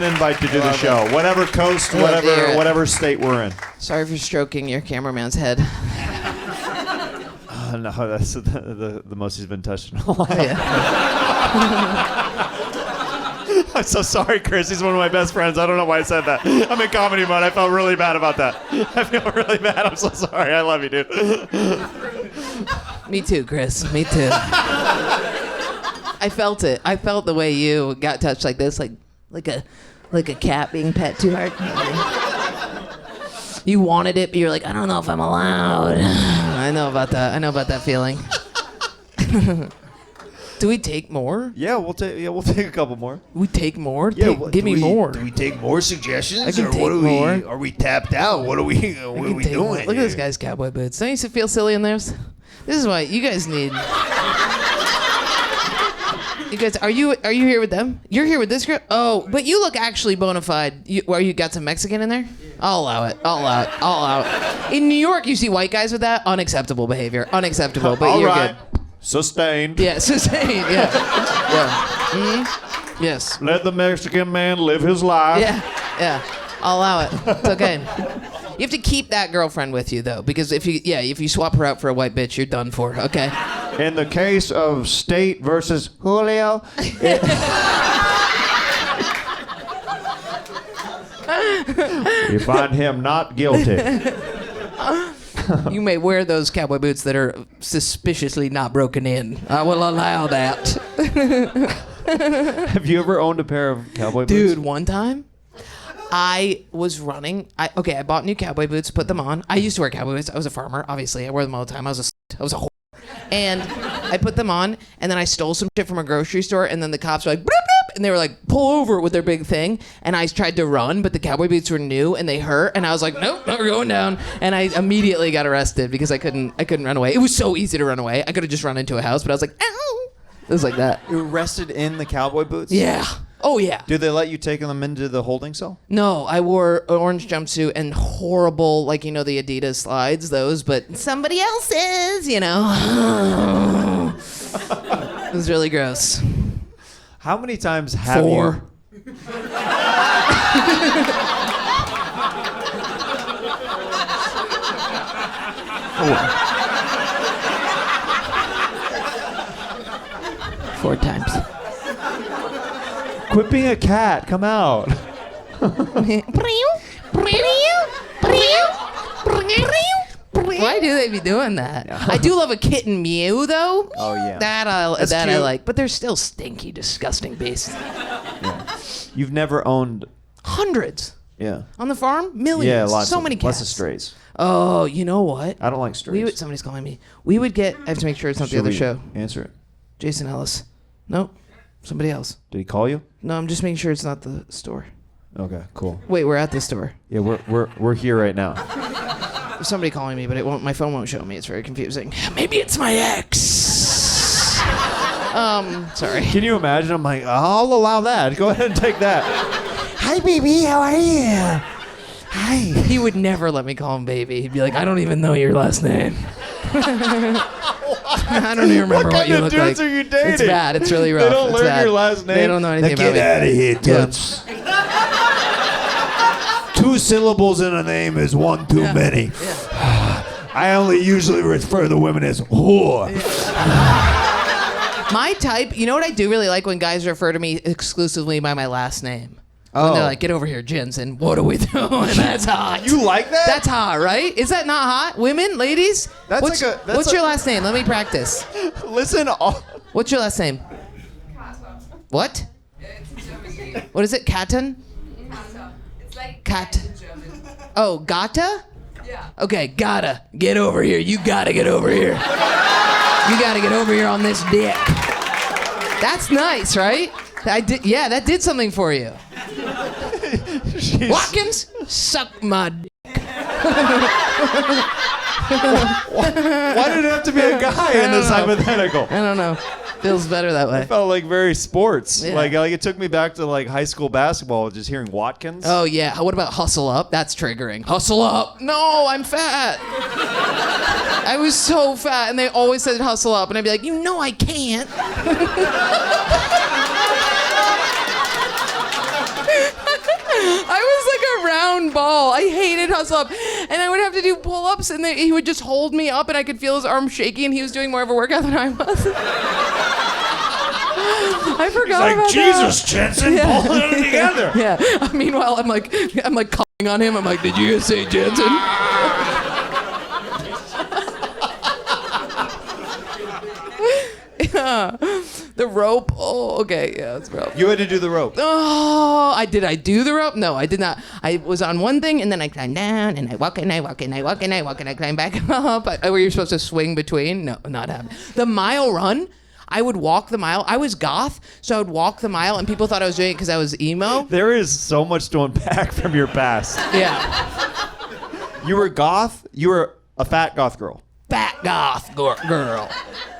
Speaker 1: invite to do the show. Whatever coast, whatever state we're in.
Speaker 11: Sorry for stroking your cameraman's head.
Speaker 1: No, that's the most he's been touched in a while.
Speaker 11: Yeah.
Speaker 1: I'm so sorry, Chris. He's one of my best friends. I don't know why I said that. I'm in comedy mode. I felt really bad about that. I feel really bad. I'm so sorry. I love you, dude.
Speaker 11: Me too, Chris. Me too. I felt it. I felt the way you got touched like this, like a cat being pet too hard. You wanted it, but you're like, I don't know if I'm allowed. I know about that feeling. Do we take more?
Speaker 1: Yeah, we'll take a couple more.
Speaker 11: We take more?
Speaker 1: Yeah,
Speaker 11: give me more.
Speaker 1: Do we take more suggestions?
Speaker 11: I can take more.
Speaker 1: Are we tapped out? What are we doing?
Speaker 11: Look at this guy's cowboy boots. Don't you feel silly in those? This is why you guys need. You guys, are you here with them? You're here with this group? Oh, but you look actually bona fide. You got some Mexican in there? I'll allow it. In New York, you see white guys with that. Unacceptable behavior. Unacceptable. But you're good.
Speaker 1: Sustained.
Speaker 11: Yeah, sustained. Yeah. Mm-hmm. Yes.
Speaker 1: Let the Mexican man live his life.
Speaker 11: Yeah. I'll allow it. It's okay. You have to keep that girlfriend with you though, because if you swap her out for a white bitch, you're done for. Okay.
Speaker 1: In the case of State versus Julio, you find him not guilty.
Speaker 11: You may wear those cowboy boots that are suspiciously not broken in. I will allow that.
Speaker 1: Have you ever owned a pair of cowboy boots?
Speaker 11: Dude, one time, I was running. I bought new cowboy boots, put them on. I used to wear cowboy boots. I was a farmer, obviously. I wore them all the time. I was a whore. And I put them on, and then I stole some shit from a grocery store, and then the cops were like, bloop, bloop, and they were like, pull over with their big thing. And I tried to run, but the cowboy boots were new, and they hurt. And I was like, nope, we're going down. And I immediately got arrested because I couldn't run away. It was so easy to run away. I could have just run into a house, but I was like, ow. It was like that.
Speaker 1: You were arrested in the cowboy boots?
Speaker 11: Yeah. Oh, yeah.
Speaker 1: Did they let you take them into the holding cell?
Speaker 11: No, I wore an orange jumpsuit and horrible, like, the Adidas slides, those, but somebody else's, It was really gross.
Speaker 1: How many times have
Speaker 11: 4.
Speaker 1: you...
Speaker 11: 4 times.
Speaker 1: Quit being a cat. Come out.
Speaker 11: Why do they be doing that? I do love a kitten mew, though.
Speaker 1: Oh, yeah.
Speaker 11: That I
Speaker 1: cute.
Speaker 11: like. But they're still stinky, disgusting beasts.
Speaker 1: Yeah. You've never owned...
Speaker 11: Hundreds.
Speaker 1: Yeah.
Speaker 11: On the farm? Millions.
Speaker 1: Yeah, lots
Speaker 11: so
Speaker 1: of,
Speaker 11: many cats.
Speaker 1: Lots of strays.
Speaker 11: Oh, you know what?
Speaker 1: I don't like strays.
Speaker 11: Somebody's calling me. We would get... I have to make sure it's not the other show.
Speaker 1: Answer it.
Speaker 11: Jason Ellis. Nope. Somebody else.
Speaker 1: Did he call you?
Speaker 11: No, I'm just making sure it's not the store.
Speaker 1: Okay, cool.
Speaker 11: Wait, we're at the store.
Speaker 1: Yeah, we're here right now.
Speaker 11: There's somebody calling me, but it won't. My phone won't show me. It's very confusing. Maybe it's my ex. Sorry.
Speaker 1: Can you imagine? I'm like, I'll allow that. Go ahead and take that.
Speaker 11: Hi, baby. How are you? Hi. He would never let me call him baby. He'd be like, I don't even know your last name. I don't even remember what you look like.
Speaker 1: What kind of dudes are you dating?
Speaker 11: It's bad. It's really rough.
Speaker 1: They don't
Speaker 11: It's
Speaker 1: learn
Speaker 11: bad.
Speaker 1: your last name.
Speaker 11: They don't know anything
Speaker 1: now
Speaker 11: about me.
Speaker 1: Get out of here, toots. 2 syllables in a name is one too many.
Speaker 11: Yeah.
Speaker 1: I only usually refer to women as whore.
Speaker 11: My type, you know what I do really like when guys refer to me exclusively by my last name? When they're like, get over here, Jensen. What are we doing? That's hot.
Speaker 1: You like that?
Speaker 11: That's hot, right? Is that not hot? Women, ladies?
Speaker 1: That's
Speaker 11: what's your last name? Let me practice.
Speaker 1: Listen.
Speaker 11: What's your last name? What? What is it? Katten?
Speaker 3: It's like
Speaker 11: Kat. Oh, Gata? Yeah. Okay, gotta. Get over here. You gotta get over here. You gotta get over here on this dick. That's nice, right? Yeah, that did something for you. Watkins, suck my dick.
Speaker 1: Why did it have to be a guy in this hypothetical?
Speaker 11: I don't know. Feels better that way.
Speaker 1: It felt like very sports.
Speaker 11: Yeah.
Speaker 1: Like it took me back to like high school basketball, just hearing Watkins.
Speaker 11: Oh yeah. What about hustle up? That's triggering. Hustle up. No, I'm fat. I was so fat, and they always said hustle up, and I'd be like, you know I can't. I was like a round ball. I hated hustle up, and I would have to do pull-ups, and he would just hold me up, and I could feel his arm shaking, and he was doing more of a workout than I was. I forgot about
Speaker 1: Jesus, Jensen, pull it together.
Speaker 11: that. Yeah. Meanwhile, I'm like calling on him. I'm like, did you just say Jensen? Yeah. The rope. Oh, okay. Yeah, it's rope.
Speaker 1: You had to do the rope.
Speaker 11: Oh, I do the rope? No, I did not. I was on one thing, and then I climbed down, and I walk, and I walk, and I walk, and I walk, and I climb back up. Where you're supposed to swing between? No, not happening. The mile run, I would walk the mile. I was goth, so I would walk the mile, and people thought I was doing it because I was emo.
Speaker 1: There is so much to unpack from your past.
Speaker 11: Yeah.
Speaker 1: You were goth. You were a fat goth girl.
Speaker 11: Fat goth girl.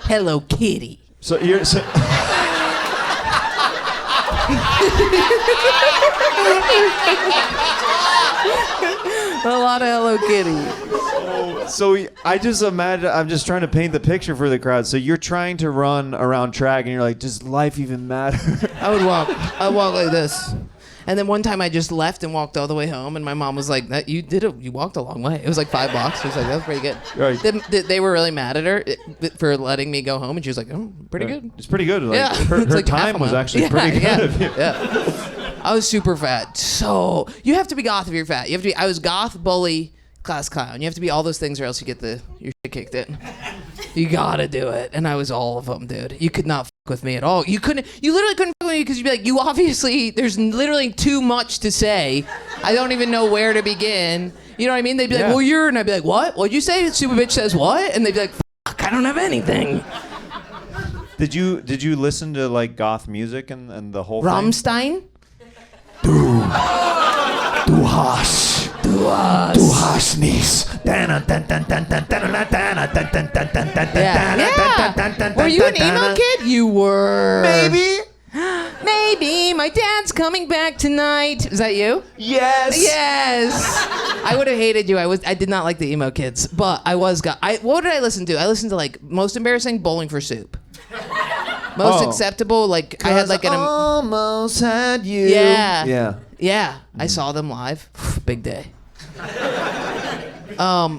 Speaker 11: Hello Kitty.
Speaker 1: So you're. So
Speaker 11: a lot of Hello Kitty.
Speaker 1: So I just imagine, I'm just trying to paint the picture for the crowd. So you're trying to run around track, and you're like, does life even matter?
Speaker 11: I'd walk like this. And then one time I just left and walked all the way home, and my mom was like, you walked a long way. It was like 5 blocks. She was like, that was pretty good.
Speaker 1: Right.
Speaker 11: They were really mad at her for letting me go home, and she was like, oh, pretty good.
Speaker 1: It's pretty good. Like,
Speaker 11: Yeah.
Speaker 1: Her
Speaker 11: It's like half
Speaker 1: time
Speaker 11: a
Speaker 1: was
Speaker 11: mile.
Speaker 1: actually pretty good of you.
Speaker 11: Yeah. I was super fat. So you have to be goth if you're fat. You have to be. I was goth, bully, class clown. You have to be all those things, or else you get your shit kicked in. You gotta do it. And I was all of them, dude. You could not fuck with me at all. You literally couldn't fuck with me because you'd be like, there's literally too much to say. I don't even know where to begin. You know what I mean? They'd be like, well, and I'd be like, what? What'd you say? Super bitch says what? And they'd be like, fuck, I don't have anything.
Speaker 1: Did you listen to like goth music and the whole thing?
Speaker 11: Rammstein?
Speaker 5: Du hast nichts.
Speaker 11: Yeah. Were you an emo kid? You were. Maybe. My dad's coming back tonight. Is that you? Yes. I would have hated you. I did not like the emo kids, but what did I listen to? I listened to like most embarrassing, Bowling for Soup. Most acceptable, like I had like an
Speaker 1: almost had you.
Speaker 11: Yeah. I saw them live. Big day.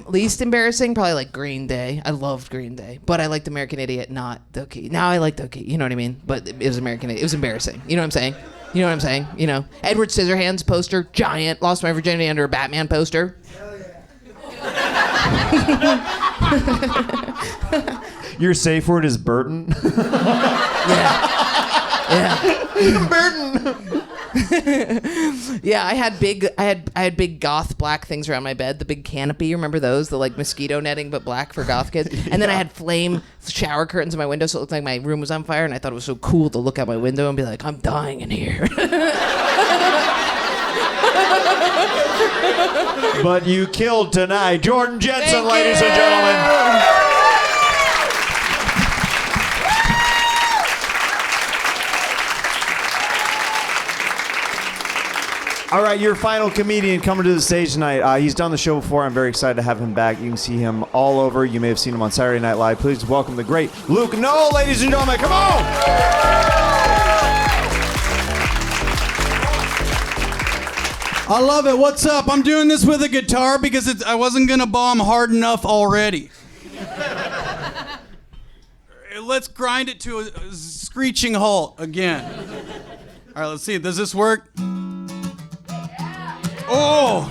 Speaker 11: Least embarrassing, probably like Green Day. I loved Green Day, but I liked American Idiot, not Dookie. Now I like Dookie. You know what I mean? But it was American Idiot. It was embarrassing. You know what I'm saying? You know, Edward Scissorhands poster, giant. Lost my virginity under a Batman poster.
Speaker 1: Your safe word is Burton.
Speaker 11: Yeah.
Speaker 1: Burton.
Speaker 11: Yeah, I had big goth black things around my bed. The big canopy, remember those? The like mosquito netting but black for goth kids. And then I had flame shower curtains in my window so it looked like my room was on fire, and I thought it was so cool to look out my window and be like, I'm dying in here.
Speaker 1: But you killed tonight. Jordan Jensen, ladies and gentlemen. All right, your final comedian coming to the stage tonight. He's done the show before. I'm very excited to have him back. You can see him all over. You may have seen him on Saturday Night Live. Please welcome the great Luke Null, ladies and gentlemen. Come on!
Speaker 12: I love it. What's up? I'm doing this with a guitar because I wasn't going to bomb hard enough already. Let's grind it to a screeching halt again. All right, let's see. Does this work? Oh!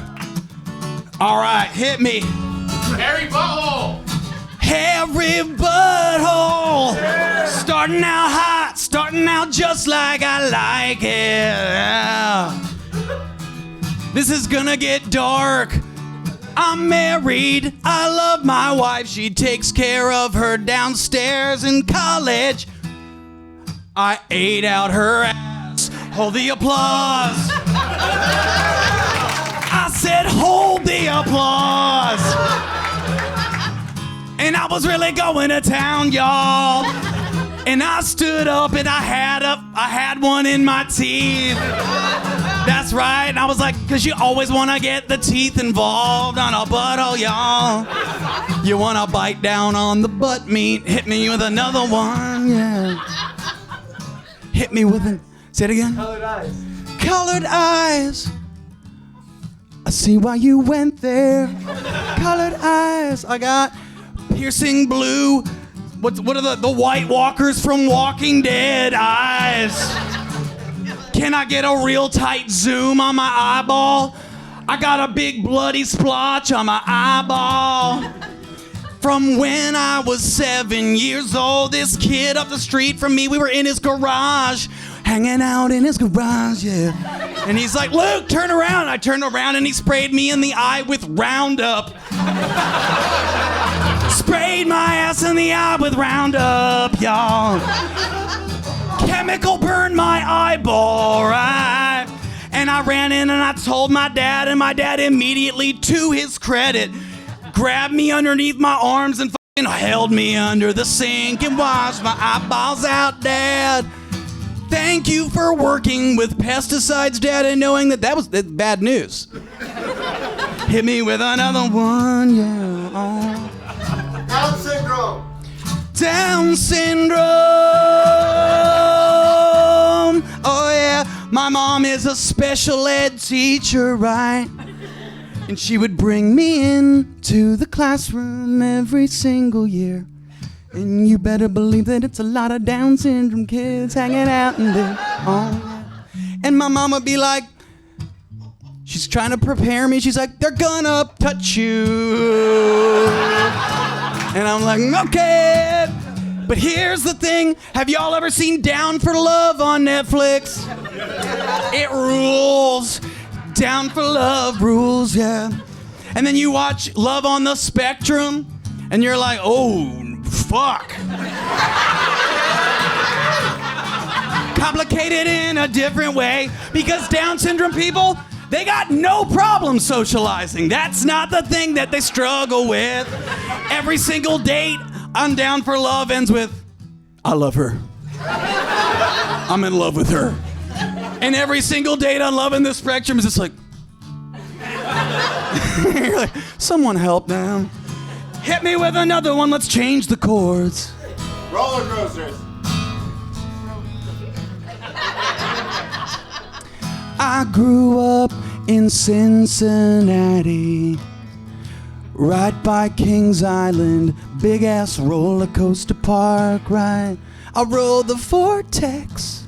Speaker 12: All right, hit me.
Speaker 6: Harry Butthole!
Speaker 12: Hairy butthole, starting out hot, starting out just like I like it. Yeah. This is gonna get dark. I'm married, I love my wife, she takes care of her downstairs in college. I ate out her ass, hold the applause. I said hold the applause. And I was really going to town, y'all. And I stood up and I had one in my teeth. That's right. And I was like, cause you always want to get the teeth involved on a butthole, y'all. You want to bite down on the butt meat. Hit me with another one, yeah. Hit me with say it again.
Speaker 6: Colored eyes.
Speaker 12: Colored eyes. I see why you went there. Colored eyes. I got piercing blue. What are the White Walkers from Walking Dead eyes? Can I get a real tight zoom on my eyeball? I got a big bloody splotch on my eyeball. From when I was 7 years old, this kid up the street from me, we were in his garage, hanging out in his garage, yeah. And he's like, Luke, turn around. I turned around and he sprayed me in the eye with Roundup. Sprayed my ass in the eye with Roundup, y'all. Chemical burned my eyeball, right? And I ran in and I told my dad, and my dad immediately, to his credit, grabbed me underneath my arms and fucking held me under the sink and washed my eyeballs out, Dad. Thank you for working with pesticides, Dad, and knowing that was bad news. Hit me with another one, yeah. Oh.
Speaker 6: Down syndrome.
Speaker 12: Down syndrome. Oh yeah, my mom is a special ed teacher, right? And she would bring me in to the classroom every single year. And you better believe that it's a lot of Down syndrome kids hanging out in there. Oh yeah. And my mom would be like, she's trying to prepare me. She's like, they're gonna touch you. And I'm like, okay. But here's the thing. Have y'all ever seen Down for Love on Netflix? It rules. Down for Love rules, yeah. And then you watch Love on the Spectrum, and you're like, oh, fuck. Complicated in a different way, because Down syndrome people, they got no problem socializing. That's not the thing that they struggle with. Every single date on Down for Love ends with, I love her. I'm in love with her. And every single date on Love in the Spectrum is just like, you're like, someone help them. Hit me with another one, let's change the chords.
Speaker 6: Roller coasters.
Speaker 12: I grew up in Cincinnati, right by Kings Island, big ass roller coaster park, right? I rode the Vortex.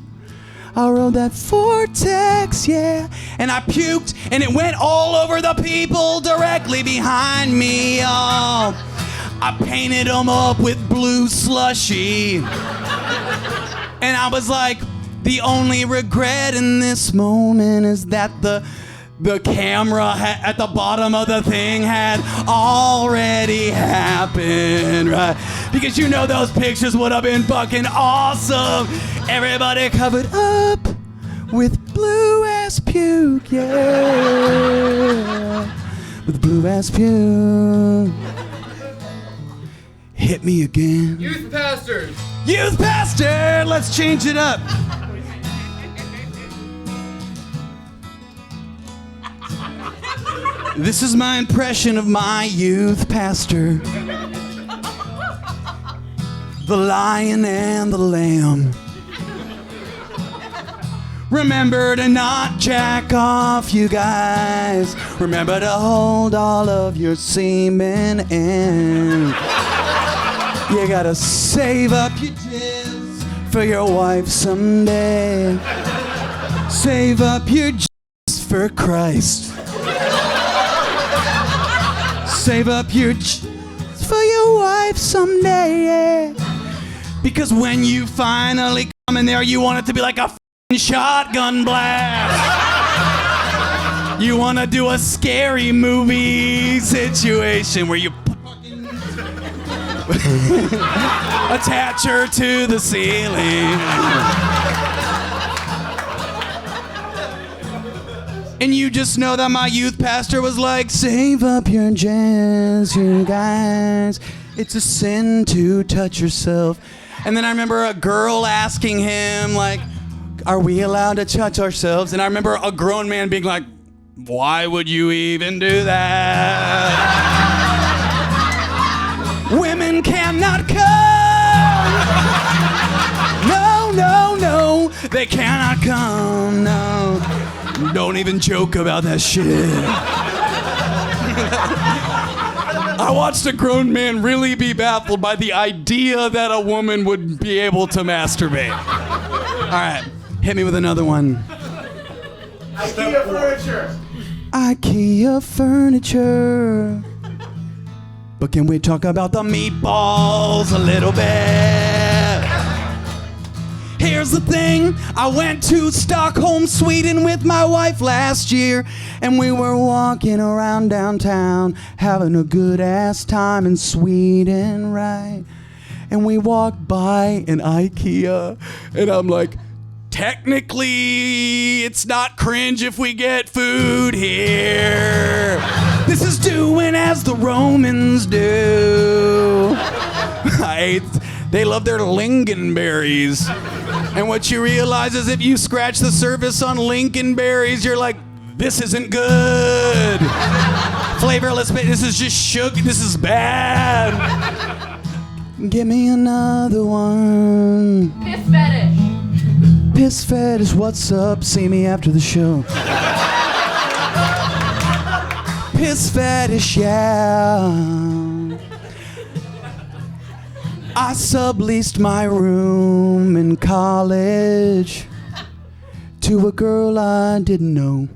Speaker 12: I rode that Vortex, yeah. And I puked, and it went all over the people directly behind me. Oh, I painted them up with blue slushy. And I was like, the only regret in this moment is that the camera at the bottom of the thing had already happened, right? Because you know those pictures would have been fucking awesome. Everybody covered up with blue ass puke, yeah. With blue ass puke. Hit me again.
Speaker 6: Youth pastors.
Speaker 12: Youth pastor, let's change it up. This is my impression of my youth pastor. The Lion and the Lamb. Remember to not jack off, you guys. Remember to hold all of your semen in. You gotta save up your jizz for your wife someday. Save up your jizz for Christ. Save up your jizz for your wife someday, yeah. Because when you finally come in there, you want it to be like a shotgun blast. You want to do a scary movie situation where you attach her to the ceiling. And you just know that my youth pastor was like, save up your jizz, you guys. It's a sin to touch yourself. And then I remember a girl asking him, like, are we allowed to touch ourselves? And I remember a grown man being like, why would you even do that? Women cannot come. No, no, no. They cannot come, no. Don't even joke about that shit. I watched a grown man really be baffled by the idea that a woman would be able to masturbate. All right, hit me with another one.
Speaker 6: IKEA furniture.
Speaker 12: IKEA furniture. But can we talk about the meatballs a little bit? Here's the thing, I went to Stockholm, Sweden with my wife last year, and we were walking around downtown, having a good ass time in Sweden, right? And we walked by an IKEA, and I'm like, technically, it's not cringe if we get food here. This is doing as the Romans do. They love their lingonberries. And what you realize is if you scratch the surface on lingonberries, you're like, this isn't good. Flavorless, this is just sugar, this is bad. Give me another one.
Speaker 3: Piss fetish.
Speaker 12: Piss fetish, what's up? See me after the show. Piss fetish, yeah. I subleased my room in college to a girl I didn't know.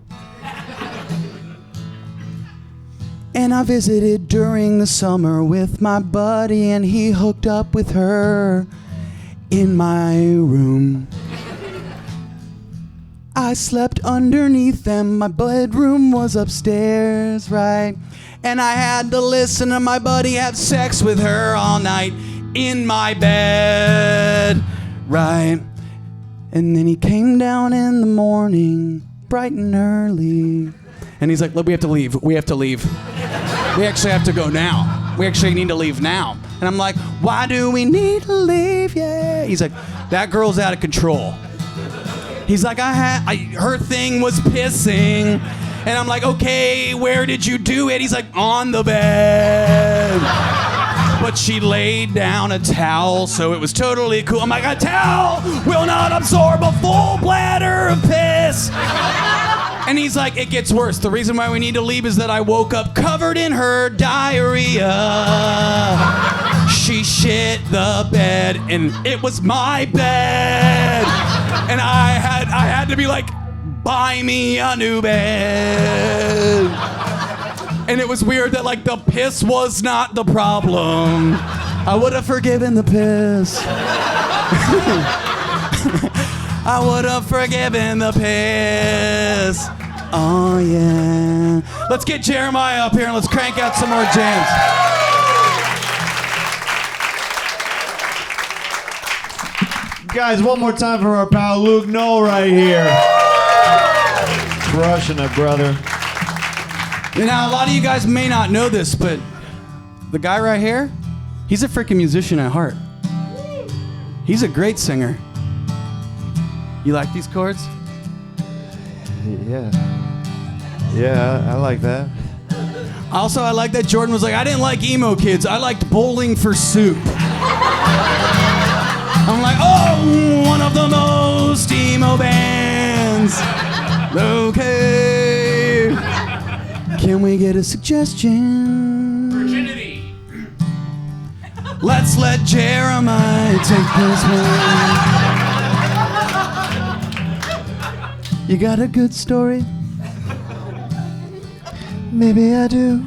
Speaker 12: And I visited during the summer with my buddy, and he hooked up with her in my room. I slept underneath them. My bedroom was upstairs, right? And I had to listen to my buddy have sex with her all night in my bed, right? And then he came down in the morning, bright and early. And he's like, look, we have to leave. We have to leave. We actually have to go now. We actually need to leave now. And I'm like, why do we need to leave? Yeah. He's like, that girl's out of control. He's like, her thing was pissing. And I'm like, okay, where did you do it? He's like, on the bed. But she laid down a towel, so it was totally cool. I'm like, a towel will not absorb a full bladder of piss. And he's like, it gets worse. The reason why we need to leave is that I woke up covered in her diarrhea. She shit the bed, and it was my bed. And I had to be like, buy me a new bed. And it was weird that like the piss was not the problem. I would have forgiven the piss. I would have forgiven the piss. Oh yeah. Let's get Jeremiah up here and let's crank out some more jams.
Speaker 1: Guys, one more time for our pal Luke Null right here. Crushing it, brother.
Speaker 12: Now, a lot of you guys may not know this, but the guy right here, he's a freaking musician at heart. He's a great singer. You like these chords?
Speaker 1: Yeah. Yeah, I like that.
Speaker 12: Also, I like that Jordan was like, I didn't like emo kids. I liked Bowling for Soup. I'm like, oh, one of the most emo bands. Okay. Can we get a suggestion?
Speaker 6: Virginity.
Speaker 12: Let's let Jeremiah take this one. You got a good story? Maybe I do.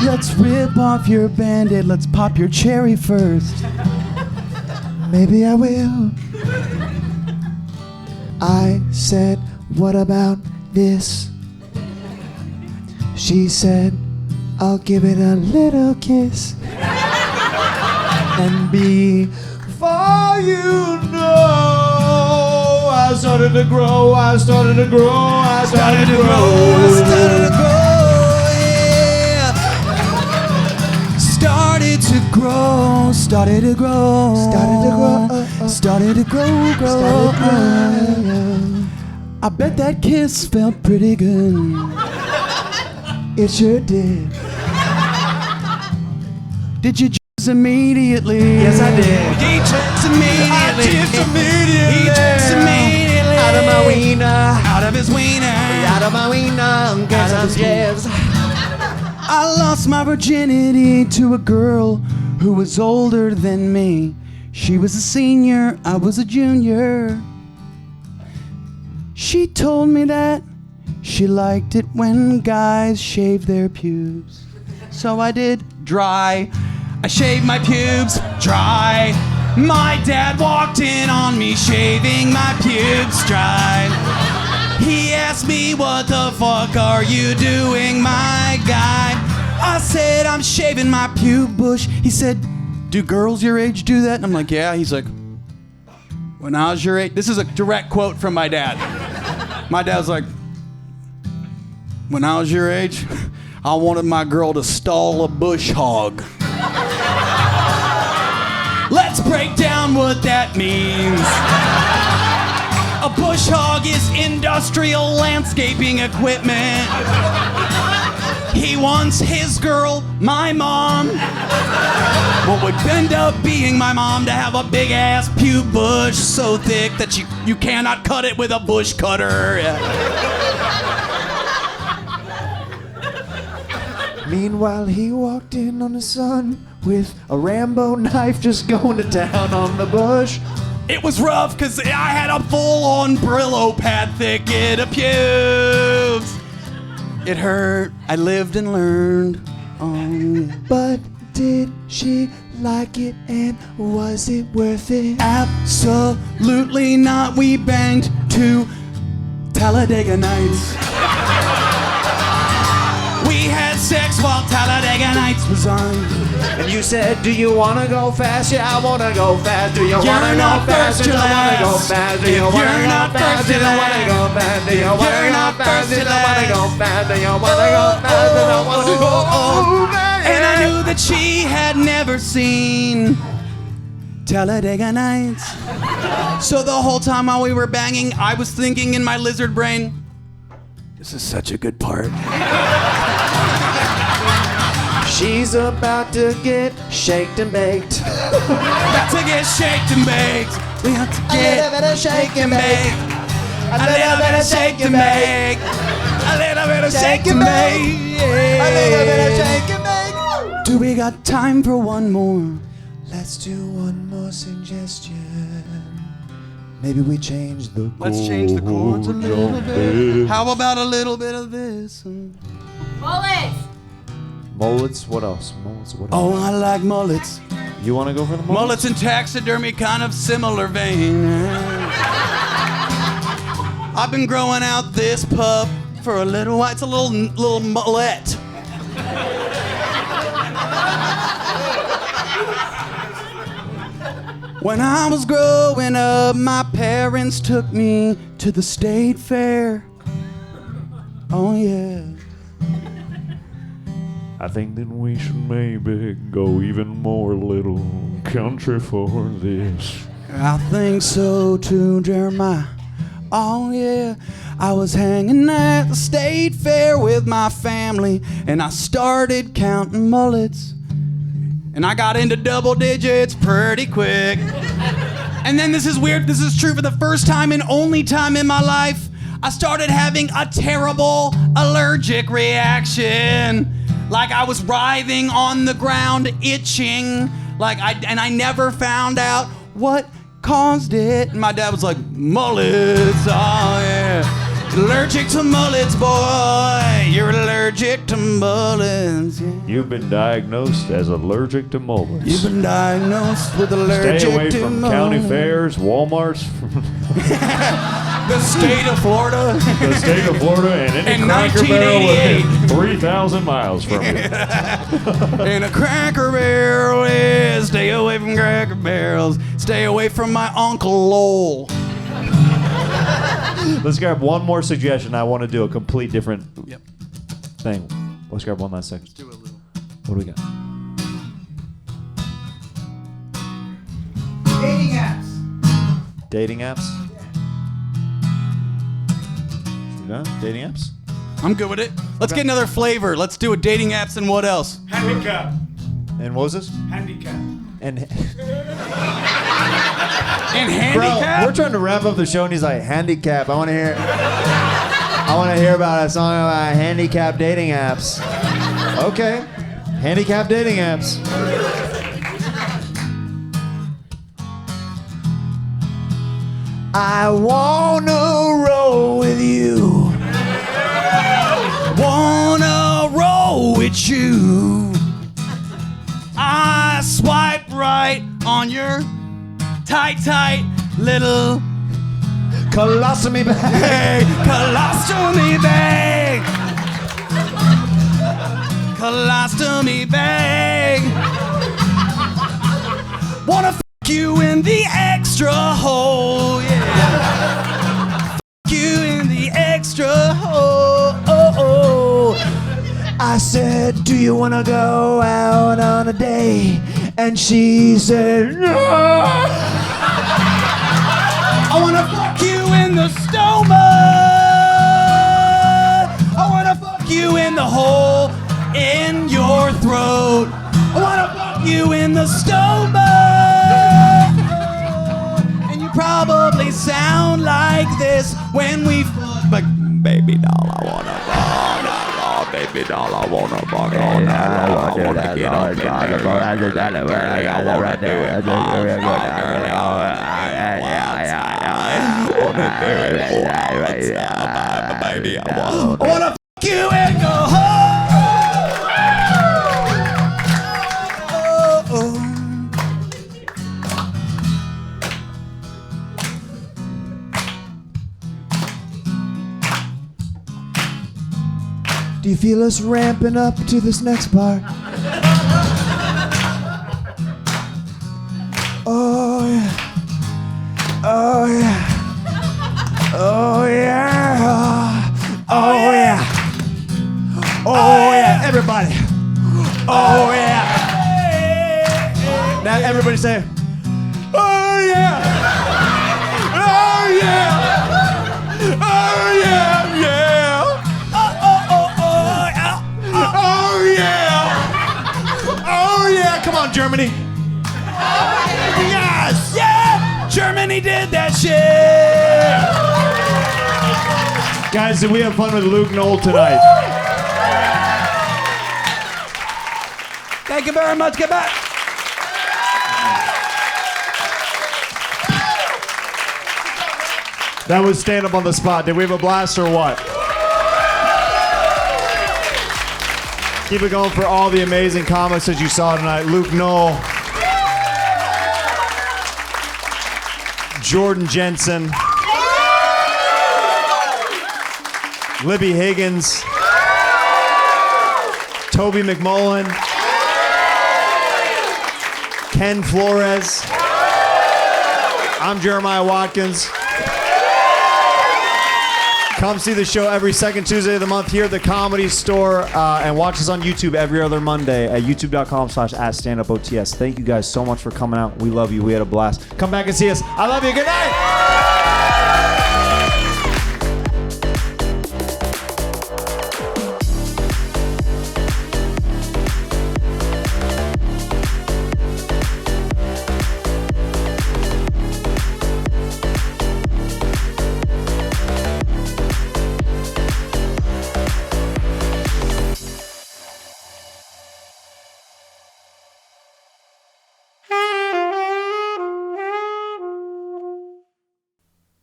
Speaker 12: Let's rip off your Band-Aid. Let's pop your cherry first.
Speaker 8: Maybe I will. I said, what about this? She said, I'll give it a little kiss. And before you know, I started to grow, I started to grow, I started to grow, I started to grow, yeah.
Speaker 12: Started to grow, started to grow,
Speaker 8: started to grow,
Speaker 12: started to grow, grow. I bet that kiss felt pretty good.
Speaker 8: It sure did.
Speaker 12: Did you jizz immediately?
Speaker 8: Yes, I did.
Speaker 12: He jizzed immediately.
Speaker 8: I jizzed immediately.
Speaker 12: He jizzed immediately.
Speaker 8: Out of my wiener.
Speaker 12: Out of his wiener.
Speaker 8: Out of my wiener. Cause I'm jazzed.
Speaker 12: I lost my virginity to a girl who was older than me. She was a senior, I was a junior. She told me that she liked it when guys shaved their pubes. So I did. Dry. I shaved my pubes. Dry. My dad walked in on me shaving my pubes dry. He asked me, what the fuck are you doing, my guy? I said, I'm shaving my pube bush. He said, do girls your age do that? And I'm like, yeah. He's like, when I was your age. This is a direct quote from my dad. My dad was like, when I was your age, I wanted my girl to stall a bush hog. Let's break down what that means. A bush hog is industrial landscaping equipment. He wants his girl, my mom, what would end up being my mom, to have a big ass pube bush so thick that you cannot cut it with a bush cutter.
Speaker 8: Meanwhile, he walked in on his son with a Rambo knife, just going to town on the bush.
Speaker 12: It was rough because I had a full-on Brillo pad thicket of pubes. It hurt. I lived and learned. Oh,
Speaker 8: But did she like it and was it worth it?
Speaker 12: absolutely not. We banged to Talladega Nights. We had sex while Talladega Nights was on.
Speaker 1: And you said, do you wanna go fast? Yeah, I wanna go fast. Do you
Speaker 12: You're
Speaker 1: wanna
Speaker 12: not
Speaker 1: go fast?
Speaker 12: first,
Speaker 1: Do you
Speaker 12: you're
Speaker 1: wanna go
Speaker 12: last.
Speaker 1: fast? Do you
Speaker 12: If
Speaker 1: wanna
Speaker 12: you're
Speaker 1: go
Speaker 12: not
Speaker 1: fast?
Speaker 12: first,
Speaker 1: Do you
Speaker 12: you're
Speaker 1: wanna go
Speaker 12: last.
Speaker 1: fast? Do you
Speaker 12: You're
Speaker 1: wanna go
Speaker 12: not
Speaker 1: fast?
Speaker 12: first,
Speaker 1: Do you
Speaker 12: you're
Speaker 1: wanna go
Speaker 12: last.
Speaker 1: fast? Do you wanna go fast? Do you wanna go fast?
Speaker 12: And I knew that she had never seen Talladega Nights. So the whole time while we were banging, I was thinking in my lizard brain, this is such a good part.
Speaker 1: She's about to get shaked and baked.
Speaker 12: About to get shaked and baked. We have to get
Speaker 1: bit of shake and
Speaker 12: baked. A little bit of shake and bake. A little bit of shake and bake.
Speaker 1: A little bit of shake and bake.
Speaker 12: Do we got time for one more?
Speaker 8: Let's do one more suggestion. Maybe we change the
Speaker 12: Let's change the chords a little bit. How about a little bit of this?
Speaker 3: Bullets!
Speaker 1: Mullets, what else? Mullets, what else?
Speaker 12: Oh, I like mullets.
Speaker 1: You wanna go for the mullets?
Speaker 12: Mullets and taxidermy, kind of similar vein. I've been growing out this pup for a little while. It's a little mullet. When I was growing up, my parents took me to the state fair. Oh yeah.
Speaker 13: I think that we should maybe go even more little country for this.
Speaker 12: I think so too, Jeremiah. Oh yeah, I was hanging at the state fair with my family, and I started counting mullets. And I got into double digits pretty quick. And then this is weird, this is true for the first time and only time in my life, I started having a terrible allergic reaction. Like I was writhing on the ground, itching, and I never found out what caused it. And my dad was like, mullets, oh yeah. Allergic to mullets, boy. You're allergic to mullets. Yeah.
Speaker 13: You've been diagnosed as allergic to mullets.
Speaker 12: You've been diagnosed with allergic
Speaker 13: Stay away
Speaker 12: to
Speaker 13: from
Speaker 12: mullets.
Speaker 13: county fairs, Walmarts,
Speaker 12: The state of Florida.
Speaker 13: the state of Florida, and any
Speaker 12: In
Speaker 13: Cracker Barrel
Speaker 12: 1988.
Speaker 13: within 3,000 miles from you.
Speaker 12: In a Cracker Barrel, yeah. Stay away from Cracker Barrels. Stay away from my Uncle Lowell.
Speaker 1: Let's grab one more suggestion. I want to do a complete different thing. Let's grab one last second.
Speaker 12: Let's do a little.
Speaker 1: What do we got?
Speaker 8: Dating apps.
Speaker 1: Dating apps? You done? Dating apps?
Speaker 12: I'm good with it. Let's get another flavor. Let's do a dating apps and what else?
Speaker 6: Handicap.
Speaker 1: And what was this?
Speaker 6: Handicap.
Speaker 1: And
Speaker 12: And
Speaker 1: bro,
Speaker 12: handicap?
Speaker 1: we're trying to wrap up the show, and he's like, handicap. I want to hear about a song about handicap dating apps. Okay, handicap dating apps. I wanna roll with you.
Speaker 12: Wanna roll with you. I swipe right on your tight little
Speaker 1: colostomy bag.
Speaker 12: Hey, colostomy bag. Colostomy bag. Wanna f you in the extra hole, yeah. F you in the extra hole.
Speaker 8: I said, do you wanna go out on a date? And she said, no.
Speaker 12: I wanna fuck you in the stomach. I wanna fuck you in the hole in your throat. I wanna fuck you in the stomach. And you probably sound like this when we fuck. But baby doll, I wanna fuck. Baby doll, I wanna fuck all night long. I wanna get up in there. Girl, I wanna do it. Baby, I wanna You and go home. Oh, oh.
Speaker 1: Do you feel us ramping up to this next part? Oh yeah. Oh yeah. Oh yeah. Oh yeah. Oh yeah. Everybody. Oh yeah. Now everybody say, oh yeah. Oh yeah. Oh yeah. Yeah. Oh yeah! Oh yeah! Come on, Germany! Yes! Yeah! Germany did that shit! Guys, did we have fun with Luke Knoll tonight?
Speaker 12: Thank you very much. Get back.
Speaker 1: That was Stand Up on the Spot. Did we have a blast or what? Keep it going for all the amazing comics that you saw tonight. Luke Knoll, Jordan Jensen, Libbie Higgins, Toby McMullen, Ken Flores. I'm Jeremiah Watkins. Come see the show every second Tuesday of the month here at the Comedy Store, and watch us on YouTube every other Monday at youtube.com/@standupots. Thank you guys so much for coming out. We love you. We had a blast. Come back and see us. I love you. Good night.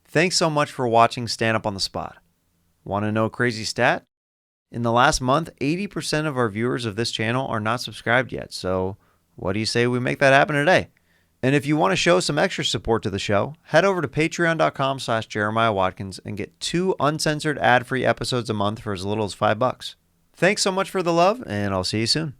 Speaker 1: Thanks so much for watching Stand Up on the Spot. Want to know a crazy stat? In the last month, 80% of our viewers of this channel are not subscribed yet, so what do you say we make that happen today? And if you want to show some extra support to the show, head over to patreon.com/Jeremiah Watkins and get 2 uncensored ad-free episodes a month for as little as $5. Thanks so much for the love, and I'll see you soon.